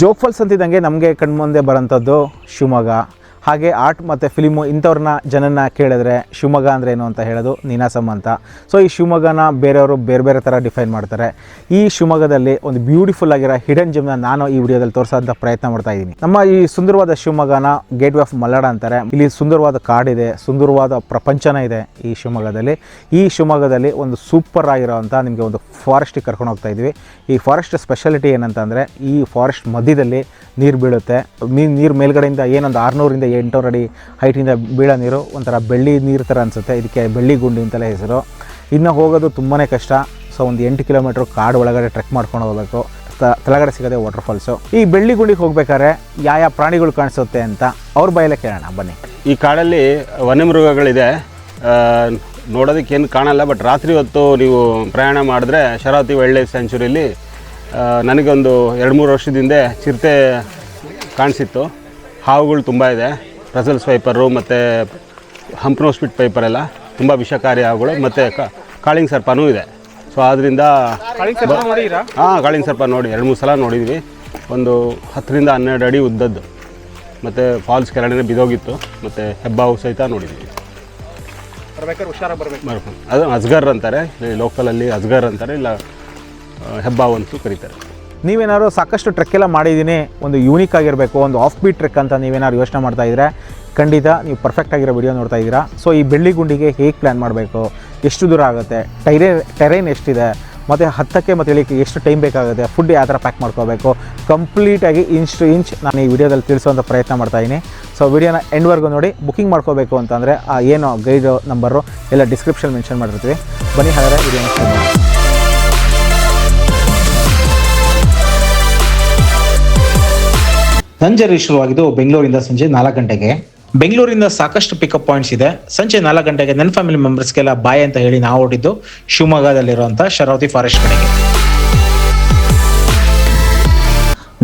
Jog falls ಅಂತಿದ್ದಂಗೆ ನಮಗೆ ಕಣ್ಮುಂದೆ ಬರೋಂಥದ್ದು ಶಿವಮೊಗ್ಗ. ಹಾಗೆ ಆರ್ಟ್ ಮತ್ತು ಫಿಲಿಮು ಇಂಥವ್ರನ್ನ ಜನನ ಕೇಳಿದ್ರೆ ಶಿವಮೊಗ್ಗ ಅಂದರೆ ಏನು ಅಂತ ಹೇಳೋದು ನೀನಾಸಮ್ ಅಂತ. ಸೊ ಈ ಶಿವಮೊಗ್ಗನ ಬೇರೆಯವರು ಬೇರೆ ಬೇರೆ ಥರ ಡಿಫೈನ್ ಮಾಡ್ತಾರೆ. ಈ ಶಿವಮೊಗ್ಗದಲ್ಲಿ ಒಂದು ಬ್ಯೂಟಿಫುಲ್ ಆಗಿರೋ ಹಿಡನ್ ಜಿಮ್ನ ನಾನು ಈ ವಿಡಿಯೋದಲ್ಲಿ ತೋರಿಸೋಂಥ ಪ್ರಯತ್ನ ಮಾಡ್ತಾ ಇದ್ದೀನಿ. ನಮ್ಮ ಈ ಸುಂದರವಾದ ಶಿವಮೊಗ್ಗನ ಗೇಟ್ ವೇ ಆಫ್ ಮಲ್ನಾಡ್ ಅಂತಾರೆ. ಇಲ್ಲಿ ಸುಂದರವಾದ ಕಾಡಿದೆ, ಸುಂದರವಾದ ಪ್ರಪಂಚನೇ ಇದೆ ಈ ಶಿವಮೊಗ್ಗದಲ್ಲಿ. ಈ ಶಿವಮೊಗ್ಗದಲ್ಲಿ ಒಂದು ಸೂಪರ್ ಆಗಿರೋವಂಥ ನಿಮಗೆ ಒಂದು ಫಾರೆಸ್ಟಿಗೆ ಕರ್ಕೊಂಡು ಹೋಗ್ತಾ ಇದ್ವಿ. ಈ ಫಾರೆಸ್ಟ್ ಸ್ಪೆಷಾಲಿಟಿ ಏನಂತಂದರೆ ಈ ಫಾರೆಸ್ಟ್ ಮಧ್ಯದಲ್ಲಿ ನೀರು ಬೀಳುತ್ತೆ. ನೀರು ಮೇಲ್ಗಡೆಯಿಂದ ಏನೊಂದು 600 ಇಂದ 800 ಅಡಿ ಹೈಟಿಂದ ಬೀಳೋ ನೀರು ಒಂಥರ ಬೆಳ್ಳಿ ನೀರು ಥರ ಅನಿಸುತ್ತೆ. ಇದಕ್ಕೆ ಬೆಳ್ಳಿ ಗುಂಡಿ ಅಂತಲೇ ಹೆಸರು. ಇನ್ನು ಹೋಗೋದು ತುಂಬಾ ಕಷ್ಟ. ಸೊ ಒಂದು 8 ಕಿಲೋಮೀಟ್ರ್ ಕಾಡು ಒಳಗಡೆ ಟ್ರೆಕ್ ಮಾಡ್ಕೊಂಡು ಹೋಗಬೇಕು. ತಳಗಡೆ ಸಿಗೋದೆ ವಾಟರ್ಫಾಲ್ಸು. ಈ ಬೆಳ್ಳಿ ಗುಂಡಿಗೆ ಹೋಗ್ಬೇಕಾದ್ರೆ ಯಾವ ಪ್ರಾಣಿಗಳು ಕಾಣಿಸುತ್ತೆ ಅಂತ ಅವ್ರ ಬಾಯಲ್ಲೇ ಕೇಳೋಣ ಬನ್ನಿ. ಈ ಕಾಡಲ್ಲಿ ವನ್ಯಮೃಗಗಳಿದೆ, ನೋಡೋದಕ್ಕೇನು ಕಾಣಲ್ಲ. ಬಟ್ ರಾತ್ರಿ ಹೊತ್ತು ನೀವು ಪ್ರಯಾಣ ಮಾಡಿದ್ರೆ ಶರಾವತಿ ವೈಲ್ಡ್ ಲೈಫ್ ಸ್ಯಾಂಚುರಿಯಲ್ಲಿ ನನಗೊಂದು 2-3 ವರ್ಷದಿಂದ ಚಿರತೆ ಕಾಣಿಸಿತ್ತು. ಹಾವುಗಳು ತುಂಬ ಇದೆ, ರಸಲ್ಸ್ ವೈಪರು ಮತ್ತು ಹಂಪ್ನೋಸ್ಪಿಟ್ ಪೈಪರೆಲ್ಲ ತುಂಬ ವಿಷಕಾರಿ ಹಾವುಗಳು, ಮತ್ತು ಕಾಳಿಂಗ್ ಸರ್ಪನೂ ಇದೆ. ಸೊ ಆದ್ದರಿಂದ ಕಾಳಿಂಗ್ ಸರ್ಪ ನೋಡಿ 2-3 ಸಲ ನೋಡಿದ್ವಿ. ಒಂದು 10 ರಿಂದ 12 ಅಡಿ ಉದ್ದದ್ದು, ಮತ್ತು ಫಾಲ್ಸ್ ಕೆಳಗಡೆ ಬಿದ್ದೋಗಿತ್ತು, ಮತ್ತು ಹೆಬ್ಬಾವು ಸಹಿತ ನೋಡಿದ್ವಿ. ಅದು ಅಜ್ಗರ್ ಅಂತಾರೆ, ಲೋಕಲಲ್ಲಿ ಅಜ್ಗರ್ ಅಂತಾರೆ, ಇಲ್ಲ ಹೆಬ್ಬಾವು ಅಂತೂ ಕರೀತಾರೆ. ನೀವೇನಾದ್ರು ಸಾಕಷ್ಟು ಟ್ರೆಕ್ ಎಲ್ಲ ಮಾಡಿದ್ದೀನಿ, ಒಂದು ಯೂನಿಕ್ ಆಗಿರಬೇಕು, ಒಂದು ಆಫ್ ಬೀಟ್ ಟ್ರೆಕ್ ಅಂತ ನೀವೇನಾದ್ರು ಯೋಚನೆ ಮಾಡ್ತಾಯಿದ್ರೆ ಖಂಡಿತ ನೀವು ಪರ್ಫೆಕ್ಟಾಗಿರೋ ವಿಡಿಯೋ ನೋಡ್ತಾ ಇದ್ದೀರಾ. ಸೊ ಈ ಬೆಳ್ಳಿ ಗುಂಡಿಗೆ ಹೇಗೆ ಪ್ಲ್ಯಾನ್ ಮಾಡಬೇಕು, ಎಷ್ಟು ದೂರ ಆಗುತ್ತೆ, ಟೆರೈನ್ ಎಷ್ಟಿದೆ, ಮತ್ತು ಹತ್ತಕ್ಕೆ ಮತ್ತು ಇಳಿಕ್ಕೆ ಎಷ್ಟು ಟೈಮ್ ಬೇಕಾಗುತ್ತೆ, ಫುಡ್ ಯಾವ ಥರ ಪ್ಯಾಕ್ ಮಾಡ್ಕೋಬೇಕು, ಕಂಪ್ಲೀಟಾಗಿ ಇಂಚ್ ಟು ಇಂಚ್ ನಾನು ಈ ವಿಡಿಯೋದಲ್ಲಿ ತಿಳಿಸೋಂಥ ಪ್ರಯತ್ನ ಮಾಡ್ತಾಯಿದ್ದೀನಿ. ಸೊ ವಿಡಿಯೋನ ಎಂಡ್ವರೆಗೂ ನೋಡಿ. ಬುಕ್ಕಿಂಗ್ ಮಾಡ್ಕೋಬೇಕು ಅಂತಂದರೆ ಏನು ಗೈಡ್ ನಂಬರು ಎಲ್ಲ ಡಿಸ್ಕ್ರಿಪ್ಷನ್ ಮೆನ್ಷನ್ ಮಾಡಿರ್ತೀವಿ. ಬನ್ನಿ ಹಾಗಾದರೆ ವಿಡಿಯೋನ ಸ್ಟಾರ್ಟ್ ಮಾಡಿ. ಸಂಜೆ ಶುರುವಾಗಿದ್ದು ಬೆಂಗಳೂರಿಂದ ಸಂಜೆ 4 ಗಂಟೆಗೆ. ಬೆಂಗಳೂರಿಂದ ಸಾಕಷ್ಟು ಪಿಕಪ್ ಪಾಯಿಂಟ್ಸ್ ಇದೆ. ಸಂಜೆ 4 ಗಂಟೆಗೆ ನನ್ನ ಫ್ಯಾಮಿಲಿ ಮೆಂಬರ್ಸ್ಗೆಲ್ಲ ಬಾಯ್ ಅಂತ ಹೇಳಿ ನಾವು ಹೊರಟಿದ್ದು ಶಿವಮೊಗ್ಗದಲ್ಲಿರುವಂಥ ಶರಾವತಿ ಫಾರೆಸ್ಟ್ ಕಡೆಗೆ.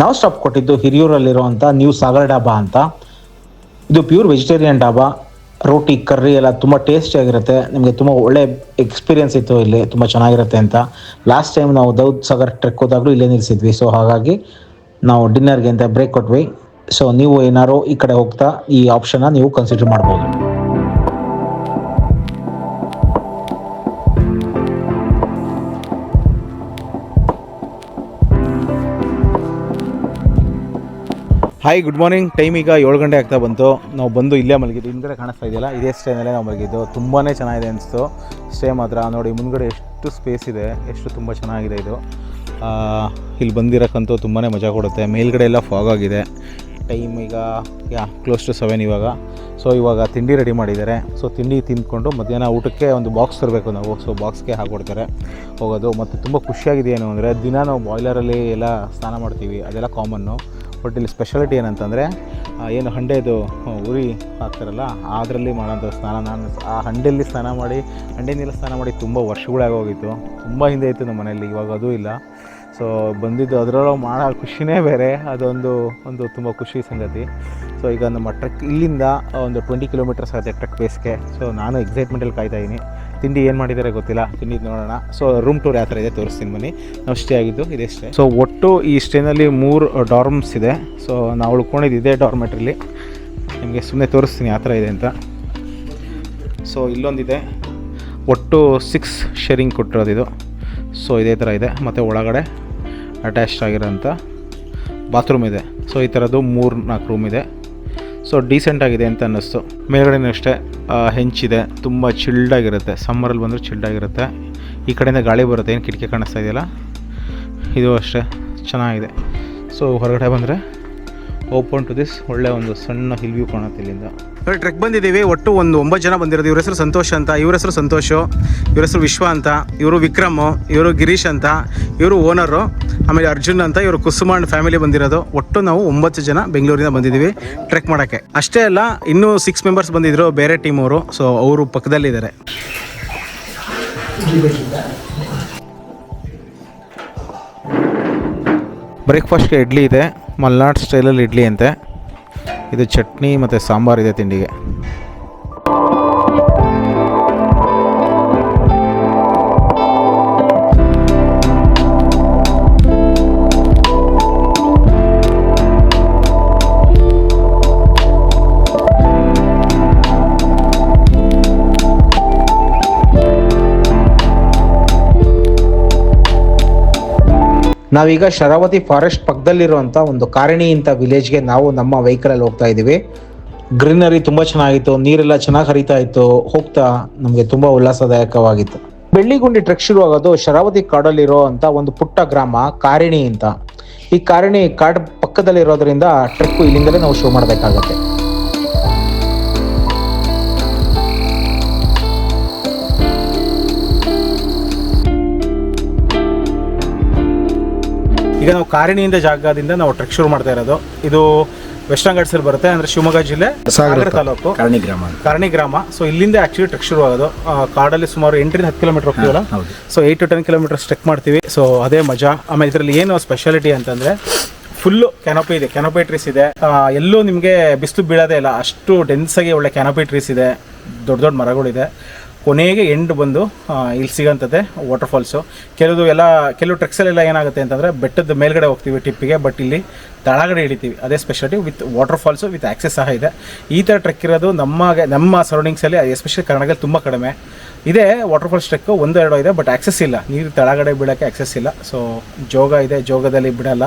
ನಾವು ಸ್ಟಾಪ್ ಕೊಟ್ಟಿದ್ದು ಹಿರಿಯೂರಲ್ಲಿರುವಂಥ ನ್ಯೂ ಸಾಗರ್ ಡಾಬಾ ಅಂತ. ಇದು ಪ್ಯೂರ್ ವೆಜಿಟೇರಿಯನ್ ಡಾಬಾ. ರೋಟಿ ಕರ್ರಿ ಎಲ್ಲ ತುಂಬ ಟೇಸ್ಟಿ ಆಗಿರುತ್ತೆ. ನಿಮಗೆ ತುಂಬ ಒಳ್ಳೆ ಎಕ್ಸ್ಪೀರಿಯನ್ಸ್ ಇತ್ತು, ಇಲ್ಲಿ ತುಂಬ ಚೆನ್ನಾಗಿರುತ್ತೆ ಅಂತ. ಲಾಸ್ಟ್ ಟೈಮ್ ನಾವು ದೌದ್ ಸಾಗರ್ ಟ್ರೆಕ್ ಹೋದಾಗಲೂ ಇಲ್ಲೇ ನಿಲ್ಲಿಸಿದ್ವಿ. ಸೊ ಹಾಗಾಗಿ ನಾವು ಡಿನ್ನರ್ಗೆ ಅಂತ ಬ್ರೇಕ್ ಕೊಟ್ವಿ. ಸೊ ನೀವು ಏನಾರು ಈ ಕಡೆ ಹೋಗ್ತಾ ಈ ಆಪ್ಷನ್ನ ನೀವು ಕನ್ಸಿಡರ್ ಮಾಡ್ಬೋದು. Hi, good morning. ಟೈಮ್ ಈಗ 7 ಗಂಟೆ ಆಗ್ತಾ ಬಂತು. ನಾವು ಬಂದು ಇಲ್ಲೇ ಮಲಗಿದ್ದು. ಹಿಂದ್ಗಡೆ ಕಾಣಿಸ್ತಾ ಇದೆಯಲ್ಲ, ಇದೇ ಸ್ಟೇನಲ್ಲೇ ನಾವು ಮಲಗಿದ್ದು. ತುಂಬಾ ಚೆನ್ನಾಗಿದೆ ಅನಿಸ್ತು ಸ್ಟೇ ಮಾತ್ರ. ನೋಡಿ ಮುಂದ್ಗಡೆ ಎಷ್ಟು ಸ್ಪೇಸ್ ಇದೆ, ಎಷ್ಟು ತುಂಬ ಚೆನ್ನಾಗಿದೆ ಇದು. ಇಲ್ಲಿ ಬಂದಿರೋಕ್ಕಂತೂ ತುಂಬಾ ಮಜಾ ಕೊಡುತ್ತೆ. ಮೇಲ್ಗಡೆ ಎಲ್ಲ ಫಾಗ್ ಆಗಿದೆ. ಟೈಮ್ ಈಗ ಕ್ಲೋಸ್ ಟು 7 ಇವಾಗ. ಸೊ ಇವಾಗ ತಿಂಡಿ ರೆಡಿ ಮಾಡಿದ್ದಾರೆ. ಸೊ ತಿಂಡಿ ತಿಂದ್ಕೊಂಡು ಮಧ್ಯಾಹ್ನ ಊಟಕ್ಕೆ ಒಂದು ಬಾಕ್ಸ್ ತರಬೇಕು ನಾವು. ಸೊ ಬಾಕ್ಸ್ಗೆ ಹಾಕ್ಕೊಡ್ತಾರೆ ಹೋಗೋದು. ಮತ್ತು ತುಂಬ ಖುಷಿಯಾಗಿದೆ ಏನು ಅಂದರೆ, ದಿನ ನಾವು ಬಾಯ್ಲರಲ್ಲಿ ಎಲ್ಲ ಸ್ನಾನ ಮಾಡ್ತೀವಿ, ಅದೆಲ್ಲ ಕಾಮನ್ನು. ಬಟ್ ಇಲ್ಲಿ ಸ್ಪೆಷಾಲಿಟಿ ಏನಂತಂದರೆ ಏನು ಹಂಡೆದು ಉರಿ ಹಾಕ್ತಾರಲ್ಲ, ಅದರಲ್ಲಿ ಮಾಡೋಂಥ ಸ್ನಾನ. ನಾನು ಆ ಹಂಡೆಯಲ್ಲಿ ಸ್ನಾನ ಮಾಡಿ, ಹಂಡೆನೆಲ್ಲ ಸ್ನಾನ ಮಾಡಿ ತುಂಬ ವರ್ಷಗಳಾಗೋಗಿತ್ತು. ತುಂಬ ಹಿಂದೆ ಇತ್ತು ನಮ್ಮ ಮನೆಯಲ್ಲಿ, ಇವಾಗ ಅದೂ ಇಲ್ಲ. ಸೊ ಬಂದಿದ್ದು ಅದರೊಳಗೆ ಮಾಡೋ ಖುಷಿನೇ ಬೇರೆ. ಒಂದು ತುಂಬ ಖುಷಿ ಸಂಗತಿ. ಸೊ ಈಗ ನಮ್ಮ ಟ್ರೆಕ್ ಇಲ್ಲಿಂದ ಒಂದು 20 ಕಿಲೋಮೀಟರ್ಸ್ ಆಗುತ್ತೆ ಟ್ರೆಕ್ ಬೇಸ್ಗೆ. ಸೊ ನಾನು ಎಕ್ಸೈಟ್ಮೆಂಟಲ್ಲಿ ಕಾಯ್ತಾಯಿದ್ದೀನಿ. ತಿಂಡಿ ಏನು ಮಾಡಿದ್ದಾರೆ ಗೊತ್ತಿಲ್ಲ, ತಿಂಡಿ ನೋಡೋಣ. ಸೊ ರೂಮ್ ಟೂರ್ ಯಾವ ಥರ ಇದೆ ತೋರಿಸ್ತೀನಿ ಬನ್ನಿ. ನಾವು ಸ್ಟೇ ಆಗಿದ್ದು ಇದೇ ಸ್ಟೇ. ಸೊ ಒಟ್ಟು ಈ ಸ್ಟೇನಲ್ಲಿ 3 ಡಾರ್ಮ್ಸ್ ಇದೆ. ಸೊ ನಾವು ಉಳ್ಕೊಂಡಿದ್ದು ಇದೇ ಡಾರ್ಮೆಟ್ರಲ್ಲಿ. ನಿಮಗೆ ಸುಮ್ಮನೆ ತೋರಿಸ್ತೀನಿ ಯಾವ ಥರ ಇದೆ ಅಂತ. ಸೊ ಇಲ್ಲೊಂದಿದೆ, ಒಟ್ಟು 6 ಶೇರಿಂಗ್ ಕೊಟ್ಟಿರೋದು. ಸೊ ಇದೇ ಥರ ಇದೆ. ಮತ್ತು ಒಳಗಡೆ ಅಟ್ಯಾಚ್ಡ್ ಆಗಿರೋಂಥ ಬಾತ್ರೂಮ್ ಇದೆ. ಸೊ ಈ ಥರದ್ದು 3-4 ರೂಮ್ ಇದೆ. ಸೊ ಡೀಸೆಂಟಾಗಿದೆ ಅಂತ ಅನ್ನಿಸ್ತು. ಮೇಲ್ಗಡೆನೂ ಅಷ್ಟೇ ಹೆಂಚಿದೆ, ತುಂಬ ಚಿಲ್ಡಾಗಿರುತ್ತೆ. ಸಮ್ಮರಲ್ಲಿ ಬಂದರೂ ಚಿಲ್ಡಾಗಿರುತ್ತೆ. ಈ ಕಡೆಯಿಂದ ಗಾಳಿ ಬರುತ್ತೆ. ಏನು ಕಿಟಕಿ ಕಾಣಿಸ್ತಾ ಇದೆಯಲ್ಲ, ಇದು ಅಷ್ಟೇ ಚೆನ್ನಾಗಿದೆ. ಸೊ ಹೊರಗಡೆ ಬಂದರೆ ಓಪನ್ ಟು ದಿಸ್ ಒಳ್ಳೆ ಒಂದು ಸಣ್ಣ ಹಿಲ್ ವ್ಯೂ ಕಾಣುತ್ತೆ ಇಲ್ಲಿಂದ. ಟ್ರೆಕ್ ಬಂದಿದ್ದೀವಿ. ಒಟ್ಟು ಒಂದು 9 ಜನ ಬಂದಿರೋದು. ಇವ್ರ ಹೆಸರು ಸಂತೋಷ್ ಅಂತ, ಇವ್ರ ಹೆಸರು ಸಂತೋಷು, ಇವ್ರ ಹೆಸರು ವಿಶ್ವ ಅಂತ, ಇವರು ವಿಕ್ರಮ್, ಇವರು ಗಿರೀಶ್ ಅಂತ, ಇವರು ಓನರು, ಆಮೇಲೆ ಅರ್ಜುನ್ ಅಂತ, ಇವರು ಕುಸುಮಾಂಡ್ ಫ್ಯಾಮಿಲಿ ಬಂದಿರೋದು. ಒಟ್ಟು ನಾವು 9 ಜನ ಬೆಂಗಳೂರಿಂದ ಬಂದಿದ್ದೀವಿ ಟ್ರೆಕ್ ಮಾಡೋಕ್ಕೆ. ಅಷ್ಟೇ ಅಲ್ಲ, ಇನ್ನೂ 6 ಮೆಂಬರ್ಸ್ ಬಂದಿದ್ರು ಬೇರೆ ಟೀಮ್ ಅವರು. ಸೊ ಅವರು ಪಕ್ಕದಲ್ಲಿದ್ದಾರೆ. ಬ್ರೇಕ್ಫಾಸ್ಟ್ಗೆ ಇಡ್ಲಿ ಇದೆ, ಮಲ್ನಾಡ್ ಸ್ಟೈಲಲ್ಲಿ ಇಡ್ಲಿ ಅಂತೆ. ಇದು ಚಟ್ನಿ ಮತ್ತು ಸಾಂಬಾರಿದೆ ತಿಂಡಿಗೆ. ನಾವೀಗ ಶರಾವತಿ ಫಾರೆಸ್ಟ್ ಪಕ್ಕದಲ್ಲಿರುವಂಥ ಒಂದು ಕಾರಿಣಿ ಅಂತ ವಿಲೇಜ್ಗೆ ನಾವು ನಮ್ಮ ವೆಹಿಕಲಲ್ಲಿ ಹೋಗ್ತಾ ಇದ್ದೀವಿ. ಗ್ರೀನರಿ ತುಂಬ ಚೆನ್ನಾಗಿತ್ತು, ನೀರೆಲ್ಲ ಚೆನ್ನಾಗಿ ಹರಿತಾ ಇತ್ತು. ಹೋಗ್ತಾ ನಮಗೆ ತುಂಬ ಉಲ್ಲಾಸದಾಯಕವಾಗಿತ್ತು. ಬೆಳ್ಳಿಗುಂಡಿ ಟ್ರೆಕ್ ಶುರು ಆಗೋದು ಶರಾವತಿ ಕಾಡಲ್ಲಿರೋ ಅಂತ ಒಂದು ಪುಟ್ಟ ಗ್ರಾಮ ಕಾರಿಣಿ ಅಂತ. ಈ ಕಾರಿಣಿ ಕಾಡು ಪಕ್ಕದಲ್ಲಿರೋದ್ರಿಂದ ಟ್ರೆಕ್ಕು ಇಲ್ಲಿಂದಲೇ ನಾವು ಶುರು ಮಾಡಬೇಕಾಗತ್ತೆ. ಈಗ ನಾವು ಕಾರಿಣಿಯಿಂದ ಜಾಗದಿಂದ ನಾವು ಟ್ರೆಕ್ ಶುರು ಮಾಡ್ತಾ ಇರೋದು. ಇದು ವೆಸ್ಟರ್ನ್ ಘಾಟ್ಸಲ್ಲಿ ಬರುತ್ತೆ, ಅಂದರೆ ಶಿವಮೊಗ್ಗ ಜಿಲ್ಲೆ ಸಾಗರ ತಾಲೂಕು ಕಾರಣಿ ಗ್ರಾಮ. ಸೊ ಇಲ್ಲಿಂದ ಆ್ಯಕ್ಚುಲಿ ಟ್ರೆಕ್ ಶುರು ಆಗೋದು. ಕಾಡಲ್ಲಿ ಸುಮಾರು 8 ರಿಂದ 10 ಕಿಲೋಮೀಟರ್ ಹೋಗ್ತೀವಲ್ಲ, ಸೊ 8 to 10 ಕಿಲೋಮೀಟರ್ಸ್ ಟ್ರೆಕ್ ಮಾಡ್ತೀವಿ. ಸೊ ಅದೇ ಮಜಾ. ಆಮೇಲೆ ಇದರಲ್ಲಿ ಏನು ಸ್ಪೆಷಾಲಿಟಿ ಅಂತಂದರೆ ಫುಲ್ಲು ಕ್ಯಾನೋಪಿ ಇದೆ, ಕ್ಯಾನೋಪಿ ಟ್ರೀಸ್ ಇದೆ. ಎಲ್ಲೂ ನಿಮಗೆ ಬಿಸಿಲು ಬೀಳೋದೇ ಇಲ್ಲ, ಅಷ್ಟು ಡೆನ್ಸಾಗಿ ಒಳ್ಳೆ ಕ್ಯಾನೋಪಿ ಟ್ರೀಸ್ ಇದೆ, ದೊಡ್ಡ ದೊಡ್ಡ ಮರಗಳಿದೆ. ಕೊನೆಗೆ ಎಂಡ್ ಬಂದು ಇಲ್ಲಿ ಸಿಗೋಂಥದ್ದೇ ವಾಟರ್ಫಾಲ್ಸು. ಕೆಲವು ಟ್ರೆಕ್ಸಲ್ಲೆಲ್ಲ ಏನಾಗುತ್ತೆ ಅಂತಂದರೆ ಬೆಟ್ಟದ ಮೇಲ್ಗಡೆ ಹೋಗ್ತೀವಿ ಟಿಪ್ಪಿಗೆ, ಬಟ್ ಇಲ್ಲಿ ತಳಗಡೆ ಇಳಿತೀವಿ. ಅದೇ ಸ್ಪೆಷಾಲಿಟಿ ವಿತ್ ವಾಟರ್ಫಾಲ್ಸು ವಿತ್ ಆ್ಯಕ್ಸೆಸ್ ಸಹ ಇದೆ. ಈ ಥರ ಟ್ರೆಕ್ ಇರೋದು ನಮ್ಮ ಸರೌಂಡಿಂಗ್ಸಲ್ಲಿ, ಎಸ್ಪೆಷಲಿ ಕರ್ನಾಟಕದಲ್ಲಿ ತುಂಬ ಕಡಿಮೆ ಇದೆ. ವಾಟರ್ಫಾಲ್ಸ್ ಟ್ರೆಕ್ಕು 1-2 ಇದೆ, ಬಟ್ ಆ್ಯಕ್ಸೆಸ್ ಇಲ್ಲ, ನೀರು ತಳಗಡೆ ಬೀಳೋಕ್ಕೆ ಆ್ಯಕ್ಸೆಸ್ ಇಲ್ಲ. ಸೊ ಜೋಗ ಇದೆ, ಜೋಗದಲ್ಲಿ ಬಿಡಲ್ಲ.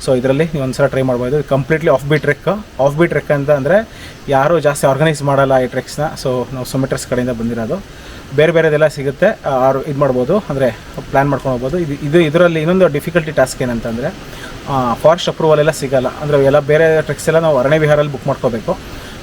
ಸೊ ಇದರಲ್ಲಿ ನೀವು ಒಂದ್ಸಲ ಟ್ರೈ ಮಾಡ್ಬೋದು. ಕಂಪ್ಲೀಟ್ಲಿ ಆಫ್ ಬಿ ಟ್ರೆಕ್ ಅಂತ ಅಂದರೆ ಯಾರೂ ಜಾಸ್ತಿ ಆರ್ಗನೈಸ್ ಮಾಡಲ್ಲ ಈ ಟ್ರೆಕ್ಸ್ನ. ಸೊ ನಾವು ಸೊಮೆಟ್ರಸ್ ಕಡೆಯಿಂದ ಬಂದಿರೋದು. ಬೇರೆದೆಲ್ಲ ಸಿಗುತ್ತೆ, ಇದು ಮಾಡ್ಬೋದು, ಅಂದರೆ ಪ್ಲ್ಯಾನ್ ಮಾಡ್ಕೊಂಡು ಹೋಗ್ಬೋದು. ಇದರಲ್ಲಿ ಇನ್ನೊಂದು ಡಿಫಿಕಲ್ಟಿ ಟಾಸ್ಕ್ ಏನಂತಂದರೆ ಫಾರೆಸ್ಟ್ ಅಪ್ರೂವಲ್ ಎಲ್ಲ ಸಿಗೋಲ್ಲ. ಅಂದರೆ ಎಲ್ಲ ಬೇರೆ ಟ್ರೆಕ್ಸ್ ಎಲ್ಲ ನಾವು ಅರಣ್ಯ ವಿಹಾರಲ್ಲಿ ಬುಕ್ ಮಾಡ್ಕೋಬೇಕು.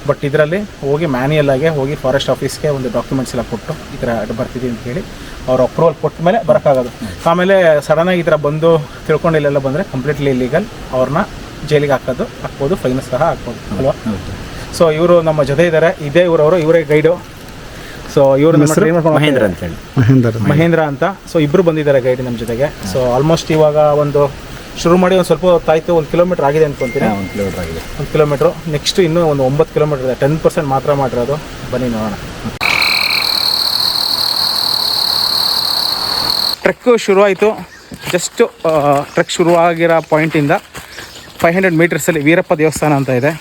ಬಟ್ ಇದರಲ್ಲಿ ಹೋಗಿ ಮ್ಯಾನ್ಯಲ್ ಆಗಿ ಹೋಗಿ ಫಾರೆಸ್ಟ್ ಆಫೀಸ್ಗೆ ಒಂದು ಡಾಕ್ಯುಮೆಂಟ್ಸ್ ಎಲ್ಲ ಕೊಟ್ಟು ಈ ಥರ ಬರ್ತಿದ್ದೀವಿ ಅಂತ ಹೇಳಿ ಅವ್ರು ಅಪ್ರೂವಲ್ ಕೊಟ್ಟ ಮೇಲೆ ಬರೋಕ್ಕಾಗೋದು. ಆಮೇಲೆ ಸಡನ್ನಾಗಿ ಈ ಥರ ಬಂದು ತಿಳ್ಕೊಂಡು ಇಲ್ಲೆಲ್ಲ ಬಂದರೆ ಕಂಪ್ಲೀಟ್ಲಿ ಇಲ್ಲೀಗಲ್, ಅವ್ರನ್ನ ಜೈಲಿಗೆ ಹಾಕ್ಬೋದು, ಫೈನ್ ಸಹ ಹಾಕ್ಬೋದು ಅಲ್ವಾ. ಸೊ ಇವರು ನಮ್ಮ ಜೊತೆ ಇದ್ದಾರೆ, ಇದೇ ಇವರೇ ಗೈಡು. ಸೊ ಇವರು ಮಹೇಂದ್ರ ಅಂತ. ಸೊ ಇಬ್ಬರು ಬಂದಿದ್ದಾರೆ ಗೈಡ್ ನಮ್ಮ ಜೊತೆಗೆ. ಸೊ ಆಲ್ಮೋಸ್ಟ್ ಇವಾಗ ಒಂದು ಶುರು ಮಾಡಿ ಒಂದು ಸ್ವಲ್ಪ ಹೊತ್ತಾಯಿತು, 1 ಕಿಲೋಮೀಟರ್ ಆಗಿದೆ ಅಂದ್ಕೊತೀನಿ. 1 ಕಿಲೋಮೀಟ್ರು ನೆಕ್ಸ್ಟ್ ಇನ್ನೂ ಒಂದು 9 ಕಿಲೋಮೀಟರ್ ಇದೆ. 10% ಮಾತ್ರ ಮಾಡಿರೋದು. ಬನ್ನಿ ನೋಡೋಣ. ಟ್ರೆಕ್ಕು ಶುರುವಾಯಿತು. ಜಸ್ಟ್ ಟ್ರೆಕ್ ಶುರುವಾಗಿರೋ ಪಾಯಿಂಟಿಂದ 500 ಮೀಟರ್ಸಲ್ಲಿ ವೀರಪ್ಪ ದೇವಸ್ಥಾನ ಅಂತ ಇದೆ.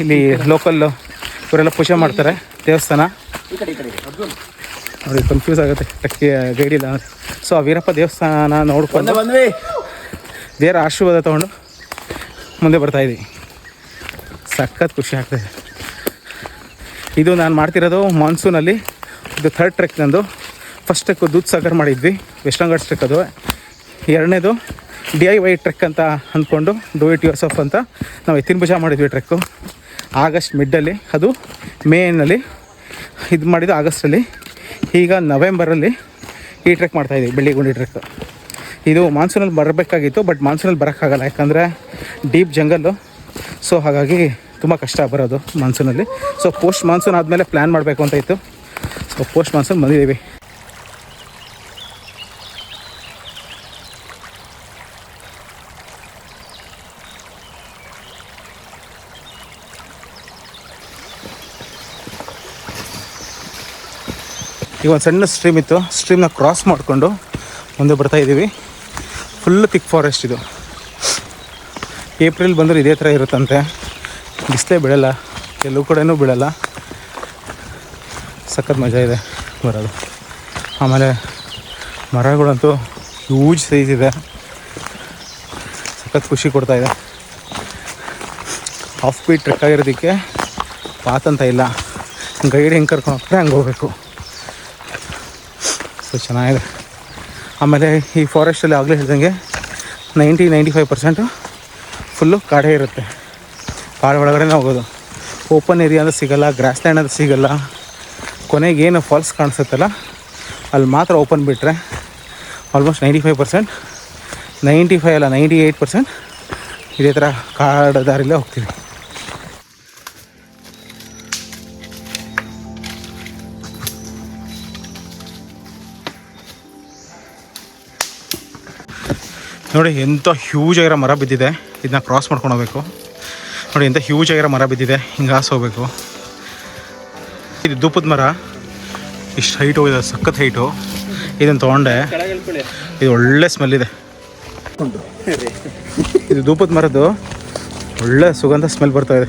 ಇಲ್ಲಿ ಲೋಕಲ್ ಇವರೆಲ್ಲ ಪೂಜೆ ಮಾಡ್ತಾರೆ ದೇವಸ್ಥಾನ. ನೋಡಿ ಕನ್ಫ್ಯೂಸ್ ಆಗುತ್ತೆ ಟ್ರೆಕ್ ಗೈಡ್ ಇಲ್ಲ. ಸೊ ಆ ವೀರಪ್ಪ ದೇವಸ್ಥಾನ ನೋಡ್ಕೊಂಡು ದೇವರ ಆಶೀರ್ವಾದ ತೊಗೊಂಡು ಮುಂದೆ ಬರ್ತಾಯಿದ್ದೀವಿ. ಸಖತ್ ಖುಷಿ ಆಗ್ತಾಯಿದೆ. ಇದು ನಾನು ಮಾಡ್ತಿರೋದು ಮಾನ್ಸೂನಲ್ಲಿ. ಇದು 3rd ಟ್ರೆಕ್ ನಂದು. ಫಸ್ಟ್ ಟ್ರೆಕ್ಕು ದೂದ್ ಸಾಗರ್ ಮಾಡಿದ್ವಿ, ವೆಸ್ಟರ್ನ್ ಘಾಟ್ಸ್ ಟ್ರೆಕ್ ಅದು. 2ನೇದು DIY ಟ್ರೆಕ್ ಅಂತ ಅಂದ್ಕೊಂಡು ಡೂ ಇಟ್ ಯುವರ್ ಸೆಲ್ಫ್ ಅಂತ ನಾವು ಎತ್ತಿನ ಭುಜ ಮಾಡಿದ್ವಿ ಟ್ರೆಕ್ಕು ಆಗಸ್ಟ್ ಮಿಡ್ಡಲ್ಲಿ. ಅದು ಮೇನಲ್ಲಿ ಇದು ಮಾಡಿದ್ದು ಆಗಸ್ಟಲ್ಲಿ. ಈಗ ನವೆಂಬರಲ್ಲಿ ಈ ಟ್ರೆಕ್ ಮಾಡ್ತಾಯಿದ್ದೀವಿ, ಬೆಳ್ಳಿಗುಂಡಿ ಟ್ರೆಕ್. ಇದು ಮಾನ್ಸೂನಲ್ಲಿ ಬರಬೇಕಾಗಿತ್ತು, ಬಟ್ ಮಾನ್ಸೂನಲ್ಲಿ ಬರೋಕ್ಕಾಗಲ್ಲ, ಯಾಕಂದರೆ ಡೀಪ್ ಜಂಗಲ್ಲು. ಸೊ ಹಾಗಾಗಿ ತುಂಬ ಕಷ್ಟ ಬರೋದು ಮಾನ್ಸೂನಲ್ಲಿ. ಸೊ ಪೋಸ್ಟ್ ಮಾನ್ಸೂನ್ ಆದಮೇಲೆ ಪ್ಲ್ಯಾನ್ ಮಾಡಬೇಕು ಅಂತ ಇತ್ತು. ಸೊ ಪೋಸ್ಟ್ ಮಾನ್ಸೂನ್ ಬಂದಿದ್ದೀವಿ. ಈಗ ಒಂದು ಸಣ್ಣ ಸ್ಟ್ರೀಮ್ ಇತ್ತು, ಸ್ಟ್ರೀಮ್ನ ಕ್ರಾಸ್ ಮಾಡಿಕೊಂಡು ಮುಂದೆ ಬರ್ತಾಯಿದ್ದೀವಿ. ಫುಲ್ ಥಿಕ್ ಫಾರೆಸ್ಟ್ ಇದು. ಏಪ್ರಿಲ್ ಬಂದರೆ ಇದೇ ಥರ ಇರುತ್ತಂತೆ, ಬಿಸಿಲೇ ಬೀಳಲ್ಲ, ಎಲ್ಲೂ ಕಡೆನೂ ಬೀಳಲ್ಲ. ಸಖತ್ ಮಜಾ ಇದೆ ಬರೋದು. ಆಮೇಲೆ ಮರಗಳಂತೂ ಹ್ಯೂಜ್ ಸೈಜ್ ಇದೆ, ಸಖತ್ ಖುಷಿ ಕೊಡ್ತಾಯಿದೆ. ಆಫ್ ಬೀಟ್ ಟ್ರೆಕ್ ಆಗಿರೋದಕ್ಕೆ ಪಾತ್ ಅಂತ ಇಲ್ಲ, ಗೈಡ್ ಹೆಂಗೆ ಕರ್ಕೊಂಡು ಹೋಗ್ತಾರೆ ಹಂಗೆ ಹೋಗ್ಬೇಕು. ಸೊ ಚೆನ್ನಾಗಿದೆ. ಆಮೇಲೆ ಈ ಫಾರೆಸ್ಟಲ್ಲಿ ಆಗಲೇ ಹೇಳ್ದಂಗೆ 90-95% ಫುಲ್ಲು ಕಾಡೇ ಇರುತ್ತೆ. ಕಾಡು ಒಳಗಡೆ ಹೋಗೋದು. ಓಪನ್ ಏರಿಯಾ ಅಂತ ಸಿಗೋಲ್ಲ, ಗ್ರಾಸ್ ಲ್ಯಾಂಡ್ ಅಂತ ಸಿಗೋಲ್ಲ. ಕೊನೆಗೆ ಏನು ಫಾಲ್ಸ್ ಕಾಣಿಸುತ್ತಲ್ಲ ಅಲ್ಲಿ ಮಾತ್ರ ಓಪನ್ ಬಿಟ್ಟರೆ ಆಲ್ಮೋಸ್ಟ್ 95%, 95 ಅಲ್ಲ 98% ಇದೇ ಥರ ಕಾಡು ದಾರಿಲೇ ಹೋಗ್ತೀವಿ. ನೋಡಿ ಎಂಥ ಹ್ಯೂಜ್ ಆಗಿರೋ ಮರ ಬಿದ್ದಿದೆ. ಇದನ್ನ ಕ್ರಾಸ್ ಮಾಡ್ಕೊಂಡು ಹೋಗ್ಬೇಕು. ನೋಡಿ ಎಂಥ ಹ್ಯೂಜ್ ಆಗಿರೋ ಮರ ಬಿದ್ದಿದೆ, ಹಿಂಗೆ ಹಾಸಿ ಹೋಗ್ಬೇಕು. ಇದು ಧೂಪದ ಮರ, ಇಷ್ಟು ಹೈಟು ಇದೆ, ಸಖತ್ ಹೈಟು. ಇದನ್ನು ತೊಗೊಂಡೆ, ಇದು ಒಳ್ಳೆ ಸ್ಮೆಲ್ ಇದೆ. ಇದು ಧೂಪದ ಮರದ್ದು ಒಳ್ಳೆ ಸುಗಂಧ ಸ್ಮೆಲ್ ಬರ್ತಾ ಇದೆ.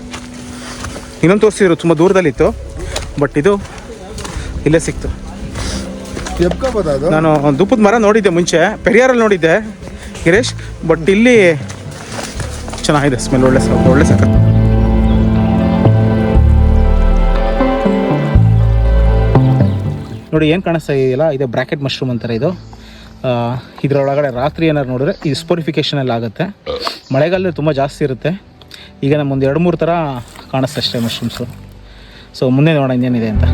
ಇನ್ನೊಂದು ತೋರಿಸಿದ್ರು, ತುಂಬ ದೂರದಲ್ಲಿತ್ತು, ಬಟ್ ಇದು ಇಲ್ಲೇ ಸಿಕ್ತು. ನಾನು ಧೂಪದ ಮರ ನೋಡಿದ್ದೆ ಮುಂಚೆ, ಪೆರಿಯಾರಲ್ಲಿ ನೋಡಿದ್ದೆ. ಗಿರೀಶ್. ಬಟ್ ಇಲ್ಲಿ ಚೆನ್ನಾಗಿದೆ ಸ್ಮೆಲ್, ಒಳ್ಳೆ ಸಖತ್. ನೋಡಿ ಏನು ಕಾಣಿಸ್ತಾ ಇದೆಯಲ್ಲ, ಇದು ಬ್ರ್ಯಾಕೆಟ್ ಮಶ್ರೂಮ್ ಅಂತಾರೆ. ಇದು ಇದರೊಳಗಡೆ ರಾತ್ರಿ ಏನಾದ್ರು ನೋಡಿದ್ರೆ ಇದು ಸ್ಪೋರಿಫಿಕೇಷನ್ ಎಲ್ಲ ಆಗುತ್ತೆ. ಮಳೆಗಾಲದಲ್ಲಿ ತುಂಬ ಜಾಸ್ತಿ ಇರುತ್ತೆ. ಈಗ ನಮ್ಮ ಒಂದು 2-3 ಥರ ಕಾಣಿಸ್ತೆ ಅಷ್ಟೇ ಮಶ್ರೂಮ್ಸು. ಸೊ ಮುಂದೆ ನೋಡೋಣ ಇನ್ನೇನಿದೆ ಅಂತ.